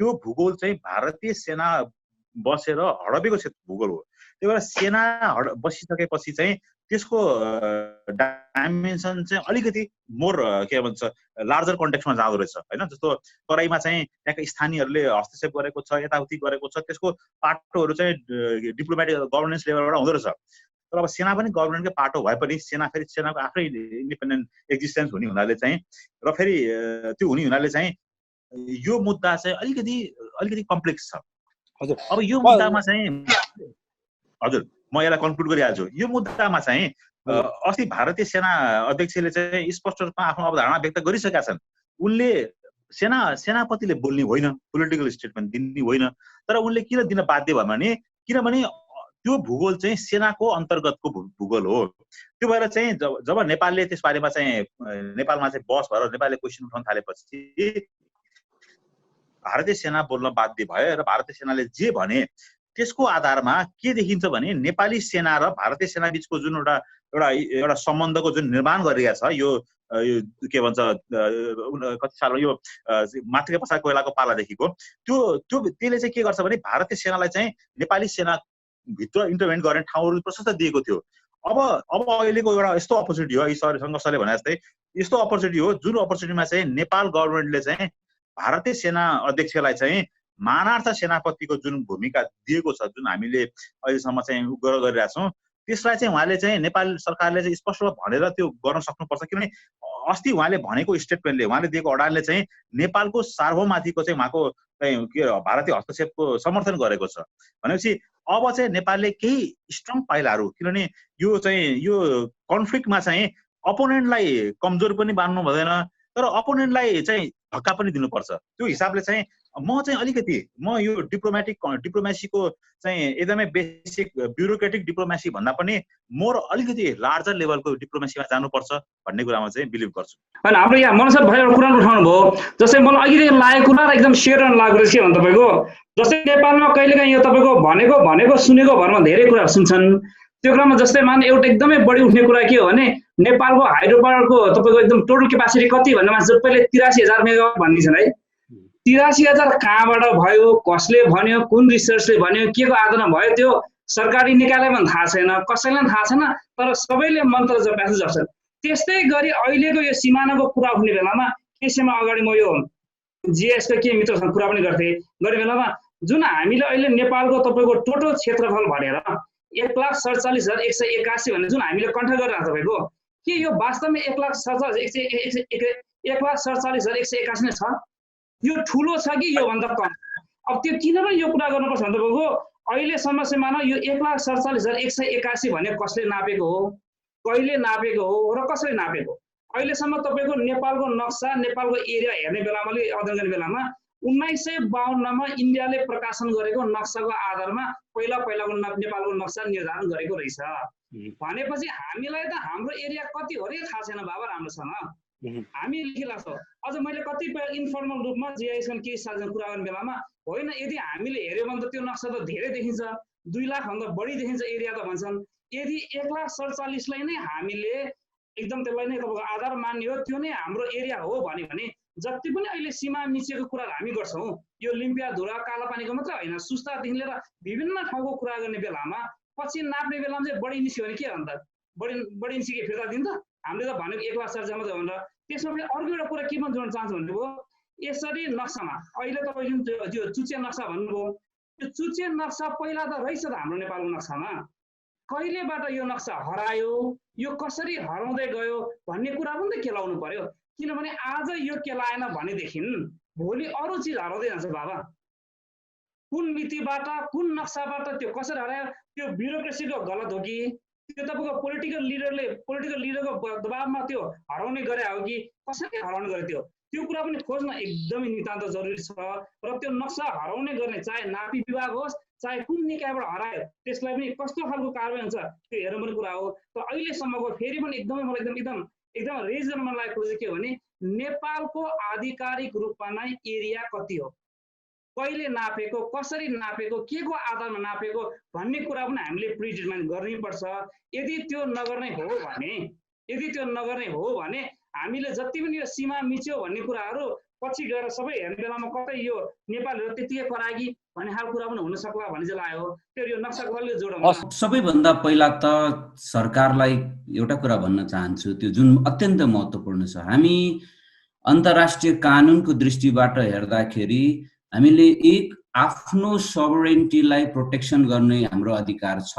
त्यो भूगोल चाहिँ भारतीय सेना बसेर हडपेको भूगोल हो। त्यही भएर सेना बसिसकेपछि चाहिँ त्यसको डाइमेन्सन चाहिँ अलिकति मोर के भन्छ लार्जर कन्टेक्स्टमा जाँदो रहेछ हैन। जस्तो तराईमा चाहिँ त्यहाँका स्थानीयहरूले हस्तक्षेप गरेको छ, यताउति गरेको छ, त्यसको पाटोहरू चाहिँ डिप्लोमेटिक गभर्नेन्स लेभलबाट हुँदो रहेछ। तर अब सेना पनि गभर्मेन्टकै पाटो भए पनि फेरि सेनाको आफ्नै इन्डिपेन्डेन्ट एक्जिस्टेन्स हुने हुनाले चाहिँ र फेरि त्यो हुने हुनाले चाहिँ यो मुद्दा चाहिँ अलिकति कम्प्लेक्स छ। हजुर, अब यो मुद्दामा चाहिँ हजुर म यसलाई कन्क्लुड गरिहाल्छु। यो मुद्दामा चाहिँ अस्ति भारतीय सेना अध्यक्षले चाहिँ स्पष्ट रूपमा आफ्नो अवधारणा व्यक्त गरिसकेका छन्। उनले सेनापतिले बोल्ने होइन, पोलिटिकल स्टेटमेन्ट दिने होइन, तर उनले किन दिन बाध्य भयो भने किनभने त्यो भूगोल चाहिँ सेनाको अन्तर्गतको भूगोल हो। त्यो भएर चाहिँ जब नेपालले त्यस बारेमा चाहिँ नेपालमा चाहिँ बस भएर नेपालले क्वेसन उठाउन थालेपछि भारतीय सेना बोल्न बाध्य भयो र भारतीय सेनाले जे भने त्यसको आधारमा के देखिन्छ भने नेपाली सेना र भारतीय सेना बीचको जुन एउटा सम्बन्धको जुन निर्माण गरिएको छ, यो के भन्छ कति साल यो मातृका प्रसाद कोइरालाको पालादेखिको त्यसले चाहिँ के गर्छ भने भारतीय सेनालाई चाहिँ नेपाली सेना भित्र इन्टरभेन्ट गर्ने ठाउँहरू प्रशस्त दिएको थियो। अब अहिलेको एउटा यस्तो अपर्च्युनिटी हो, सङ्घर्षले भने जस्तै यस्तो अपर्च्युनिटी हो जुन अपर्च्युनिटीमा चाहिँ नेपाल गभर्मेन्टले चाहिँ भारतीय सेना अध्यक्षलाई चाहिँ मानार्थ सेनापतिको जुन भूमिका दिएको छ, जुन हामीले अहिलेसम्म चाहिँ गरिरहेका छौँ, त्यसलाई चाहिँ उहाँले चाहिँ नेपाल सरकारले चाहिँ स्पष्ट भनेर त्यो गर्न सक्नुपर्छ। किनभने अस्ति उहाँले भनेको स्टेटमेन्टले, उहाँले दिएको अडानले चाहिँ नेपालको सार्वभौममाथिको चाहिँ उहाँको चाहिँ के भारतीय हस्तक्षेपको समर्थन गरेको छ। भनेपछि अब चाहिँ नेपालले केही स्ट्रङ पाइलाहरू, किनभने यो चाहिँ यो कन्फ्लिक्टमा चाहिँ अपोनेन्टलाई कमजोर पनि बान्नु भएन, तर अपोनेन्टलाई चाहिँ धक्का पनि दिनुपर्छ। त्यो हिसाबले चाहिँ म चाहिँ अलिकति यो डिप्लोमेसीको चाहिँ एकदमै बेसिक ब्युरोक्रेटिक डिप्लोमेसी भन्दा पनि मोर अलिकति लार्जर लेभलको डिप्लोमेसीमा जानुपर्छ भन्ने कुरामा चाहिँ बिलिभ गर्छु। होइन, हाम्रो यहाँ मनसर भाइ एउटा कुरा उठाउनु भयो, जस्तै मलाई अहिले लागेको कुरा र एकदम सेयर गर्न लागेको के भन्नु तपाईँको, जस्तै नेपालमा कहिलेकाहीँ यो तपाईँको भनेको सुनेको भरमा धेरै कुरा सुन्छन्। त्यो कुरामा जस्तै मान एउटा एकदमै बढी उठ्ने कुरा के हो भने नेपालको हाइड्रो पावरको तपाईँको एकदम टोटल क्यापासिटी कति भन्नेमा सबैले 83,000 मेगावाट भनिन्छन् है। 83,000 कहाँबाट भयो, कसले भन्यो, कुन रिसर्चले भन्यो, के को आधारमा भयो, त्यो सरकारी निकायलाई पनि थाहा छैन, कसैलाई थाहा छैन, तर सबैले मन्त्र जप्यास जप्छन्। त्यस्तै गरी अहिलेको यो सिमानाको कुरा उठ्ने बेलामा केसीमा अगाडि म यो जिएसको के मित्रसँग कुरा पनि गर्ने बेलामा जुन हामीले अहिले नेपालको तपाईँको टोटल क्षेत्रफल भनेर 1,47,181 भन्ने जुन हामीले कण्ठ गरिरहेको तपाईँको, के यो वास्तवमा 1,47,181 नै छ? यो ठुलो छ कि योभन्दा कम? अब त्यो किन पनि यो कुरा गर्नुपर्छ भने तपाईँको अहिलेसम्म चाहिँ मानव यो 1,47,181 भने कसले नापेको हो, कहिले नापेको हो र कसले नापेको? अहिलेसम्म तपाईँको नेपालको नक्सा, नेपालको एरिया हेर्ने बेलामा, अध्ययन गर्ने बेलामा 1952मा इन्डियाले प्रकाशन गरेको नक्साको आधारमा पहिलाको नेपालको नक्सा निर्धारण गरेको रहेछ। भनेपछि हामीलाई त हाम्रो एरिया कति हो रे थाहा छैन बाबा राम्रोसँग। हामी लेखिला छौँ। अझ मैले कतिपय इन्फर्मल रूपमा जिआइएसको केही साथीसँग कुरा गर्ने बेलामा होइन, यदि हामीले हेऱ्यो भने त त्यो नक्सा त धेरै देखिन्छ, 2 लाखभन्दा बढी देखिन्छ एरिया त भन्छन्। यदि 1,47,000लाई नै हामीले एकदम त्यसलाई नै तपाईँको आधार मान्ने हो, त्यो नै हाम्रो एरिया हो भने जति पनि अहिले सीमा मिचेको कुराहरू हामी गर्छौँ, यो लिम्पियाधुरा कालापानीको मात्रै होइन, सुस्तादेखि लिएर विभिन्न ठाउँको कुरा गर्ने बेलामा पछि नाप्ने बेलामा चाहिँ बढी निस्क्यो भने के हो त? बढी निस्के फिर्ता दिन्छ? हामीले त भनेको 1,47,000 मात्रै भनेर। त्यसमा पनि अर्को एउटा कुरा के पनि जोड्न चाहन्छु भन्नुभयो, यसरी नक्सामा अहिले तपाईँ जुन त्यो चुचे नक्सा भन्नुभयो, त्यो चुचे नक्सा पहिला त रहेछ त हाम्रो नेपालको नक्सामा, कहिलेबाट यो नक्सा हरायो, यो कसरी हराउँदै गयो भन्ने कुरा पनि त केलाउनु पर्यो। किनभने आज यो केलाएन भनेदेखि भोलि अरू चिज हराउँदै जान्छ बाबा। कुन मितिबाट, कुन नक्साबाट त्यो कसरी हरायो, त्यो ब्युरोक्रेसीको गलत हो कि त्यो तपाईँको पोलिटिकल लिडरको दबावमा त्यो हराउने गरे हो कि कसरी हराउने गरे, त्यो कुरा पनि खोज्न एकदमै नितान्त जरुरी छ। र त्यो नक्सा हराउने गर्ने चाहे नापी विभाग होस्, चाहे कुन निकायबाट हरायो, त्यसलाई पनि कस्तो खालको कारबाही हुन्छ त्यो हेर्नु पनि कुरा हो। तर अहिलेसम्मको फेरि पनि एकदमै मलाई एकदम रेज गर्न मन लागेको चाहिँ के हो भने नेपालको आधिकारिक रूपमा नै एरिया कति हो, कहिले नापेको, कसरी नापेको, के को आधारमा नापेको भन्ने कुरा पनि हामीले प्रिडिटर्माइन गर्नैपर्छ। यदि त्यो नगर्ने हो भने हामीले जति पनि यो सीमा मिच्यो भन्ने कुराहरू पछि गएर सबै हेर्ने बेलामा कतै यो नेपालहरू त्यतिकै कराएकी भन्ने खालको कुरा पनि हुन सक्ला भन्ने चाहिँ लाग्यो। त्यो यो नक्साको अलि जोडौँ। सबैभन्दा पहिला त सरकारलाई एउटा कुरा भन्न चाहन्छु, त्यो जुन अत्यन्त महत्त्वपूर्ण छ, हामी अन्तर्राष्ट्रिय कानुनको दृष्टिबाट हेर्दाखेरि हामीले एक आफ्नो सोभरेन्टीलाई प्रोटेक्सन गर्ने हाम्रो अधिकार छ।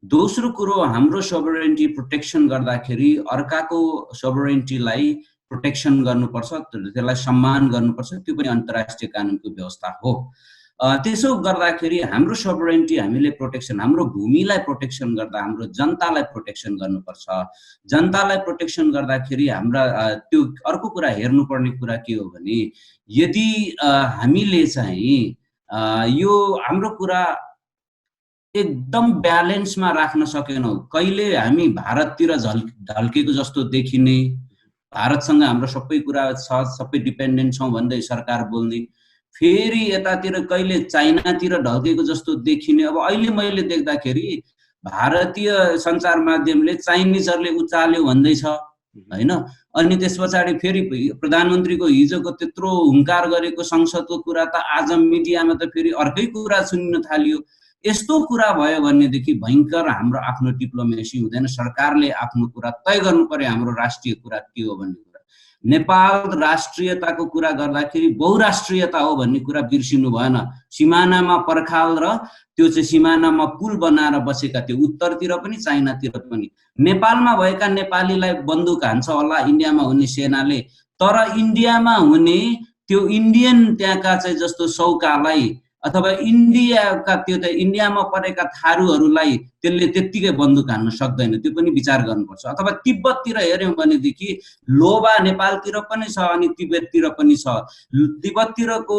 दोस्रो कुरो, हाम्रो सोभरेन्टी प्रोटेक्सन गर्दाखेरि अर्काको सोभरेन्टीलाई प्रोटेक्सन गर्नुपर्छ, त्यसलाई सम्मान गर्नुपर्छ, त्यो पनि अन्तर्राष्ट्रिय कानुनको व्यवस्था हो। त्यसो गर्दाखेरि हाम्रो सोभरेन्टी हामीले प्रोटेक्सन, हाम्रो भूमिलाई प्रोटेक्सन गर्दा हाम्रो जनतालाई प्रोटेक्सन गर्नुपर्छ। जनतालाई प्रोटेक्सन गर्दाखेरि हाम्रा त्यो अर्को कुरा हेर्नुपर्ने कुरा के हो भने यदि हामीले चाहिँ यो हाम्रो कुरा एकदम ब्यालेन्समा राख्न सकेनौँ, कहिले हामी भारततिर ढल्केको जस्तो देखिने, भारतसँग हाम्रो सबै कुरा छ, सबै डिपेन्डेन्ट छौँ भन्दै सरकार बोल्ने, फेरि यतातिर कहिले चाइनातिर ढल्केको जस्तो देखिने। अब अहिले मैले देख्दाखेरि भारतीय सञ्चार माध्यमले चाइनिजहरूले उचाल्यो भन्दैछ होइन, अनि त्यस पछाडि फेरि प्रधानमन्त्रीको हिजोको त्यत्रो हुङ्कार गरेको संसदको कुरा त आज मिडियामा त फेरि अर्कै कुरा सुन्न थालियो। यस्तो कुरा भयो भनेदेखि भयङ्कर हाम्रो आफ्नो डिप्लोमेसी हुँदैन। सरकारले आफ्नो कुरा तय गर्नु पर्यो, हाम्रो राष्ट्रिय कुरा के हो भन्ने कुरा। नेपाल राष्ट्रियताको कुरा गर्दाखेरि बहुराष्ट्रियता हो भन्ने कुरा बिर्सिनु भएन। सिमानामा पर्खाल र त्यो चाहिँ सिमानामा पुल बनाएर बसेका थियो, उत्तरतिर पनि चाइनातिर पनि। नेपालमा भएका नेपालीलाई बन्दुक हान्छ होला इन्डियामा हुने सेनाले, तर इन्डियामा हुने त्यो इन्डियन त्यहाँका चाहिँ जस्तो सौकालाई अथवा इन्डियाका त्यो त इन्डियामा परेका थारूहरूलाई त्यसले त्यत्तिकै बन्दुक हान्न सक्दैन, त्यो पनि विचार गर्नुपर्छ। अथवा तिब्बततिर हेऱ्यौँ भनेदेखि लोभा नेपालतिर पनि छ अनि तिब्बततिर पनि छ। तिब्बततिरको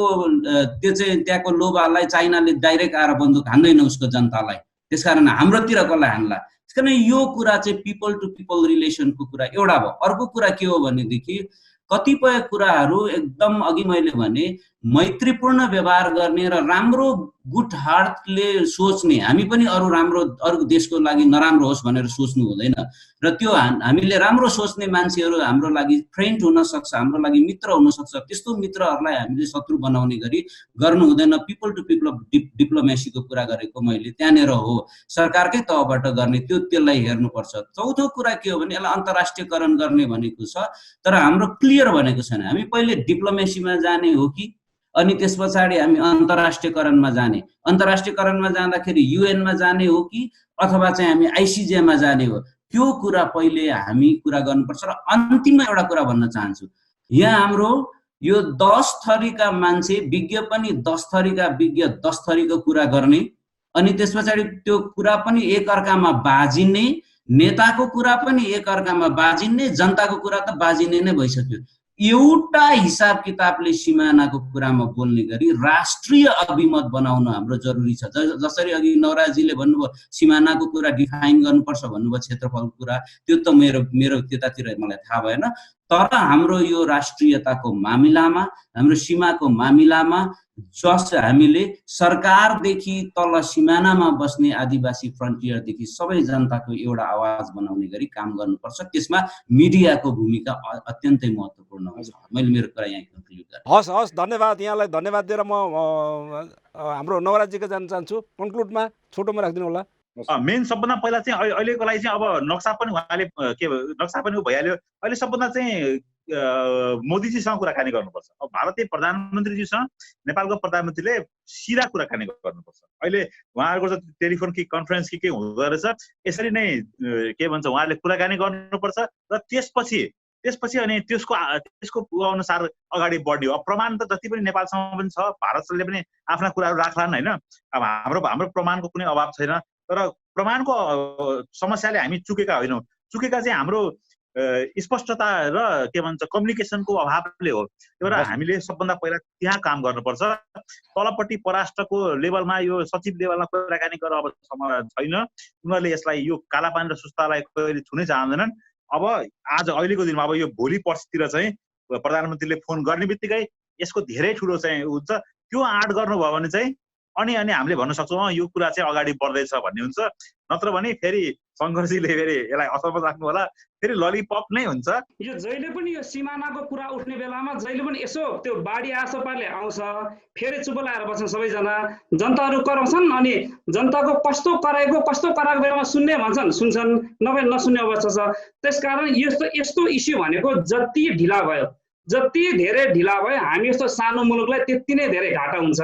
त्यो चाहिँ त्यहाँको लोभालाई चाइनाले डाइरेक्ट आएर बन्दुक हान्दैन उसको जनतालाई, त्यसकारण हाम्रोतिर कसलाई हान्ला। त्यसकारण यो कुरा चाहिँ पिपल टु पिपल रिलेसनको कुरा एउटा भयो। अर्को कुरा के हो भनेदेखि कतिपय कुराहरू एकदम अघि मैले भने मैत्रीपूर्ण व्यवहार गर्ने र राम्रो गुड हार्टले सोच्ने, हामी पनि अरू देशको लागि नराम्रो होस् भनेर सोच्नु हुँदैन र त्यो हामीले राम्रो सोच्ने मान्छेहरू हाम्रो लागि फ्रेन्ड हुन सक्छ, हाम्रो लागि मित्र हुन सक्छ। त्यस्तो मित्रहरूलाई हामीले शत्रु बनाउने गरी गर्नु हुँदैन। पिपल टु पिपल डिप्लोमेसीको कुरा गरेको मैले त्यहाँनिर हो, सरकारकै तहबाट गर्ने, त्यसलाई हेर्नुपर्छ। चौथो कुरा के हो भने यसलाई अन्तर्राष्ट्रियकरण गर्ने भनेको छ, तर हाम्रो क्लियर भनेको छैन हामी पहिले डिप्लोमेसीमा जाने हो कि अनि त्यस पछाडि हामी अन्तर्राष्ट्रियकरणमा जाने। अन्तर्राष्ट्रियकरणमा जाँदाखेरि युएनमा जाने हो कि अथवा चाहिँ हामी आइसिजेमा जाने हो, त्यो कुरा पहिले हामी कुरा गर्नुपर्छ। र अन्तिममा एउटा कुरा भन्न चाहन्छु, यहाँ हाम्रो यो 10 थरीका मान्छे विज्ञ पनि 10 थरीका विज्ञ 10 थरीको कुरा गर्ने अनि त्यस पछाडि त्यो कुरा पनि एकअर्कामा बाजिने, नेताको कुरा पनि एकअर्कामा बाजिने, जनताको कुरा त बाजिने नै भइसक्यो। एउटा हिसाब किताबले सिमानाको कुरामा बोल्ने गरी राष्ट्रिय अभिमत बनाउन हाम्रो जरुरी छ। जसरी अघि नवराजीले भन्नुभयो सिमानाको कुरा डिफाइन गर्नुपर्छ भन्नुभयो, क्षेत्रफलको कुरा, त्यो त मेरो त्यतातिर मलाई थाहा भएन। तर हाम्रो यो राष्ट्रियताको मामिलामा, हाम्रो सीमाको मामिलामा जस हामीले सरकारदेखि तल सिमानामा बस्ने आदिवासी फ्रन्टियरदेखि सबै जनताको एउटा आवाज बनाउने गरी काम गर्नुपर्छ। त्यसमा मिडियाको भूमिका अत्यन्तै महत्त्वपूर्ण हुन्छ। मैले मेरो कुरा यहाँ कन्क्लुड गरेँ। हस् धन्यवाद। यहाँलाई धन्यवाद दिएर म हाम्रो नवराजीको जान चाहन्छु। कन्क्लुडमा छोटोमा राखिदिनु होला। मेन सबभन्दा पहिला चाहिँ अहिलेको लागि चाहिँ अब नक्सा पनि उहाँले नक्सा पनि भइहाल्यो। अहिले सबभन्दा चाहिँ मोदीजीसँग कुराकानी गर्नुपर्छ। अब भारतीय प्रधानमन्त्रीजीसँग नेपालको प्रधानमन्त्रीले सिधा कुराकानी गर्नुपर्छ। अहिले उहाँहरूको टेलिफोन कि कन्फरेन्स कि के हुँदो रहेछ, यसरी नै के भन्छ उहाँले कुराकानी गर्नुपर्छ र त्यसपछि अनि त्यसको अनुसार अगाडि बढ्ने हो। अब प्रमाण त जति पनि नेपालसँग पनि छ, भारतले पनि आफ्ना कुराहरू राख्लान् होइन। अब हाम्रो प्रमाणको कुनै अभाव छैन, तर प्रमाणको समस्याले हामी चुकेका होइनौँ। चुकेका चाहिँ हाम्रो स्पष्टता र के भन्छ कम्युनिकेसनको अभावले हो। त्यही भएर हामीले सबभन्दा पहिला त्यहाँ काम गर्नुपर्छ। तलपट्टि परराष्ट्रको लेभलमा यो सचिव लेभलमा कुराकानी गरेर अब छैन। उनीहरूले यसलाई यो कालापानी र सुस्तालाई कहिले छुनै चाहँदैनन्। अब अहिलेको दिनमा अब यो भोलि पर्सितिर चाहिँ प्रधानमन्त्रीले फोन गर्ने बित्तिकै यसको धेरै ठुलो चाहिँ हुन्छ। त्यो आँट गर्नुभयो भने चाहिँ अनि हामीले भन्न सक्छौँ यो कुरा चाहिँ अगाडि बढ्दैछ भन्ने हुन्छ। नत्र भने फेरि शङ्करजीले फेरि यसलाई असफल राख्नु होला, फेरि ललिपप नै हुन्छ। यो जहिले पनि यो सिमानाको कुरा उठ्ने बेलामा जहिले पनि यसो त्यो बाढी आसपाले आउँछ, फेरि चुप लाएर बस्छन् सबैजना, जनताहरू कराउँछन् अनि जनताको कस्तो कराएको बेलामा सुन्ने भन्छन्, सुन्छन्, नभए नसुन्ने अवस्था छ। त्यसकारण यस्तो इस्यु भनेको जति ढिला भयो, जति धेरै ढिला भयो हामी यस्तो सानो मुलुकलाई त्यति नै धेरै घाटा हुन्छ।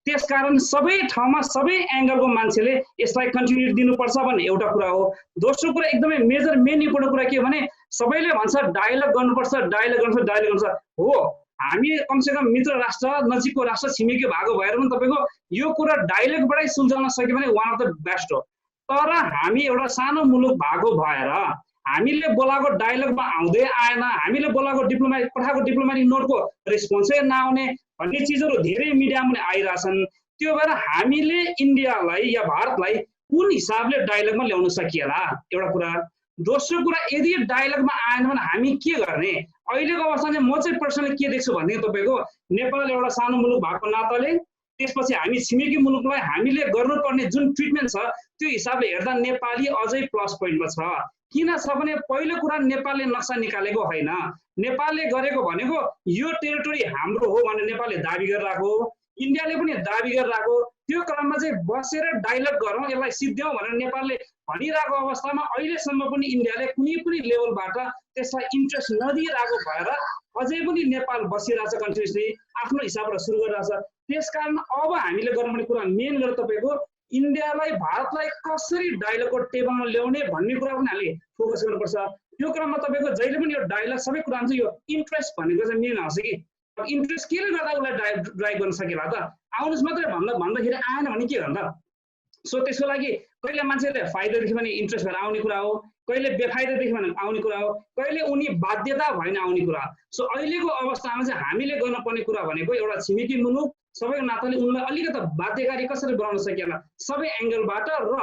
त्यसकारण सबै ठाउँमा सबै एङ्गलको मान्छेले यसलाई कन्टिन्युटी दिनुपर्छ भन्ने एउटा कुरा हो। दोस्रो कुरा एकदमै मेन इम्पोर्टेन्ट कुरा के हो भने सबैले भन्छ डायलग गर्नुपर्छ हो। हामी कमसेकम मित्र राष्ट्र, नजिकको राष्ट्र, छिमेकी भएको भएर पनि तपाईँको यो कुरा डायलगबाटै सुल्झाउन सक्यो भने वान अफ द बेस्ट हो। तर हामी एउटा सानो मुलुक भएको भएर हामीले बोलाएको डायलगमा आउँदै आएन, हामीले बोलाएको पठाएको डिप्लोमेटिक नोटको रेस्पोन्सै नआउने भन्ने चिजहरू धेरै मिडियामा पनि आइरहेछन्। त्यो भएर हामीले इन्डियालाई या भारतलाई कुन हिसाबले डायलगमा ल्याउन सकिएला एउटा कुरा। दोस्रो कुरा यदि डायलगमा आएन भने हामी के गर्ने? अहिलेको अवस्थामा चाहिँ म चाहिँ पर्सनली के देख्छु भने तपाईँको नेपाल एउटा सानो मुलुक भएको नाताले त्यसपछि हामी छिमेकी मुलुकलाई हामीले गर्नुपर्ने जुन ट्रिटमेन्ट छ त्यो हिसाबले हेर्दा नेपाली अझै प्लस पोइन्टमा छ। किन छ भने पहिलो कुरा नेपालले नक्सा निकालेको होइन, नेपालले गरेको भनेको यो टेरिटोरी हाम्रो हो भनेर नेपालले दाबी गरिरहेको, इन्डियाले पनि दाबी गरिरहेको, त्यो क्रममा चाहिँ बसेर डायलग गरौँ, यसलाई सिद्ध्याउँ भनेर नेपालले भनिरहेको अवस्थामा अहिलेसम्म पनि इन्डियाले कुनै पनि लेभलबाट त्यसलाई इन्ट्रेस्ट नदिइरहेको भएर अझै पनि नेपाल बसिरहेछ कन्टिन्युसली आफ्नो हिसाबबाट सुरु गरिरहेछ। त्यसकारण अब हामीले गर्नुपर्ने कुरा मेन गरेर तपाईँको इन्डियालाई भारतलाई कसरी डायलगको टेबलमा ल्याउने भन्ने कुरा पनि हामीले फोकस गर्नुपर्छ। त्यो क्रममा तपाईँको जहिले पनि यो डायलग सबै कुरा चाहिँ यो इन्ट्रेस्ट भनेको चाहिँ मेन आउँछ कि इन्ट्रेस्ट केले गर्दा उसलाई ड्राइभ गर्न सकेला त, आउनुहोस् मात्रै भन्दाखेरि आएन भने के भन्दा। सो त्यसको लागि कहिले मान्छेले फाइदा देख्यो भने इन्ट्रेस्ट भएर आउने कुरा हो, कहिले बेफाइदा देख्यो भने आउने कुरा हो, कहिले उनी बाध्यता भएन आउने कुरा। सो अहिलेको अवस्थामा चाहिँ हामीले गर्नुपर्ने कुरा भनेको एउटा छिमेकी मुलुक सबैको नाताले उनलाई अलिकति बाध्यकारी कसरी बनाउन सकिएला सबै एङ्गलबाट, र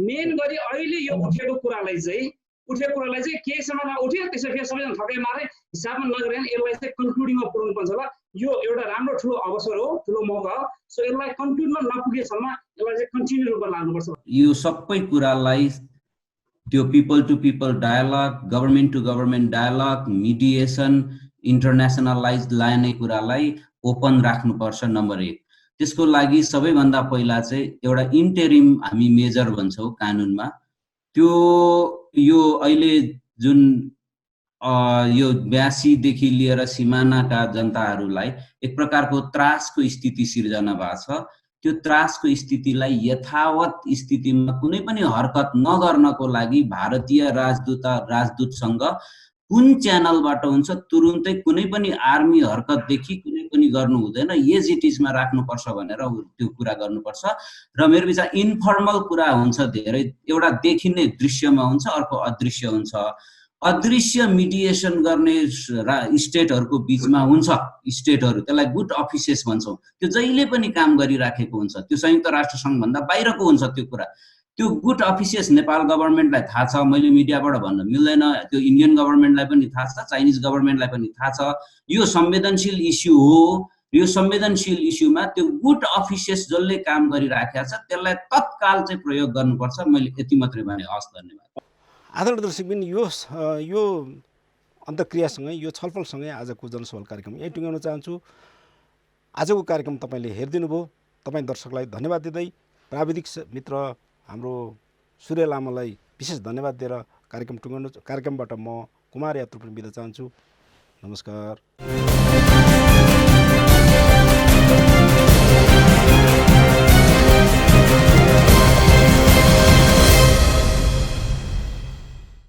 मेन गरी अहिले यो उठेको कुरालाई चाहिँ केही समयमा उठ्यो त्यसै फेरि सबैजना थकाइ मारे हिसाबमा नगरेर यसलाई चाहिँ कन्क्लुडिङमा पुर्नु पर्छ। ल यो एउटा राम्रो ठुलो अवसर हो, ठुलो मौका हो। सो यसलाई कन्क्लुडमा नपुगेसम्म यसलाई चाहिँ कन्टिन्यू रूपमा लाग्नुपर्छ। यो सबै कुरालाई त्यो people to people dialogue, government to government dialogue, mediation, internationalise लाने कुरालाई ओपन राख्नुपर्छ नम्बर 1। त्यसको लागि सबैभन्दा पहिला चाहिँ एउटा इन्टेरिम हामी मेजर भन्छौँ कानुनमा, त्यो यो अहिले जुन यो 82 देखि लिएर सिमानाका जनताहरूलाई एक प्रकारको त्रासको स्थिति सिर्जना भएको छ। त्यो त्रासको स्थितिलाई यथावत स्थितिमा कुनै पनि हरकत नगर्नको लागि भारतीय राजदूतसँग कुन च्यानलबाट हुन्छ तुरुन्तै कुनै पनि आर्मी हरकतदेखि कुनै पनि गर्नु हुँदैन, एज इट इजमा राख्नुपर्छ भनेर त्यो कुरा गर्नुपर्छ। र मेरो विचार इन्फर्मल कुरा हुन्छ धेरै, एउटा देखिने दृश्यमा हुन्छ, अर्को अदृश्य हुन्छ। अदृश्य मिडिएसन गर्ने स्टेटहरूको बिचमा हुन्छ, स्टेटहरू त्यसलाई गुड अफिसेस भन्छौँ, त्यो जहिले पनि काम गरिराखेको हुन्छ, त्यो संयुक्त राष्ट्र सङ्घभन्दा बाहिरको हुन्छ त्यो कुरा। त्यो गुड अफिसेस नेपाल गभर्मेन्टलाई थाहा छ, मैले मिडियाबाट भन्न मिल्दैन, त्यो इन्डियन गभर्मेन्टलाई पनि थाहा छ, चाइनिज गभर्मेन्टलाई पनि थाहा छ। यो संवेदनशील इस्यु हो, यो संवेदनशील इस्युमा त्यो गुड अफिसेस जसले काम गरिराखेको छ त्यसलाई तत्काल चाहिँ प्रयोग गर्नुपर्छ। मैले यति मात्रै भने, हस् धन्यवाद। आदरणीय दर्शकबिन, यो अन्तर्क्रियासँगै यो छलफलसँगै आजको जनसवाल कार्यक्रम यही टुङ्ग्याउन चाहन्छु। आजको कार्यक्रम तपाईँले हेरिदिनु भयो, तपाईँ दर्शकलाई धन्यवाद दिँदै प्राविधिक मित्र हाम्रो सूर्य लामालाई विशेष धन्यवाद दिएर कार्यक्रमबाट म कुमार यात्रु पनि बिदा चाहन्छु। नमस्कार।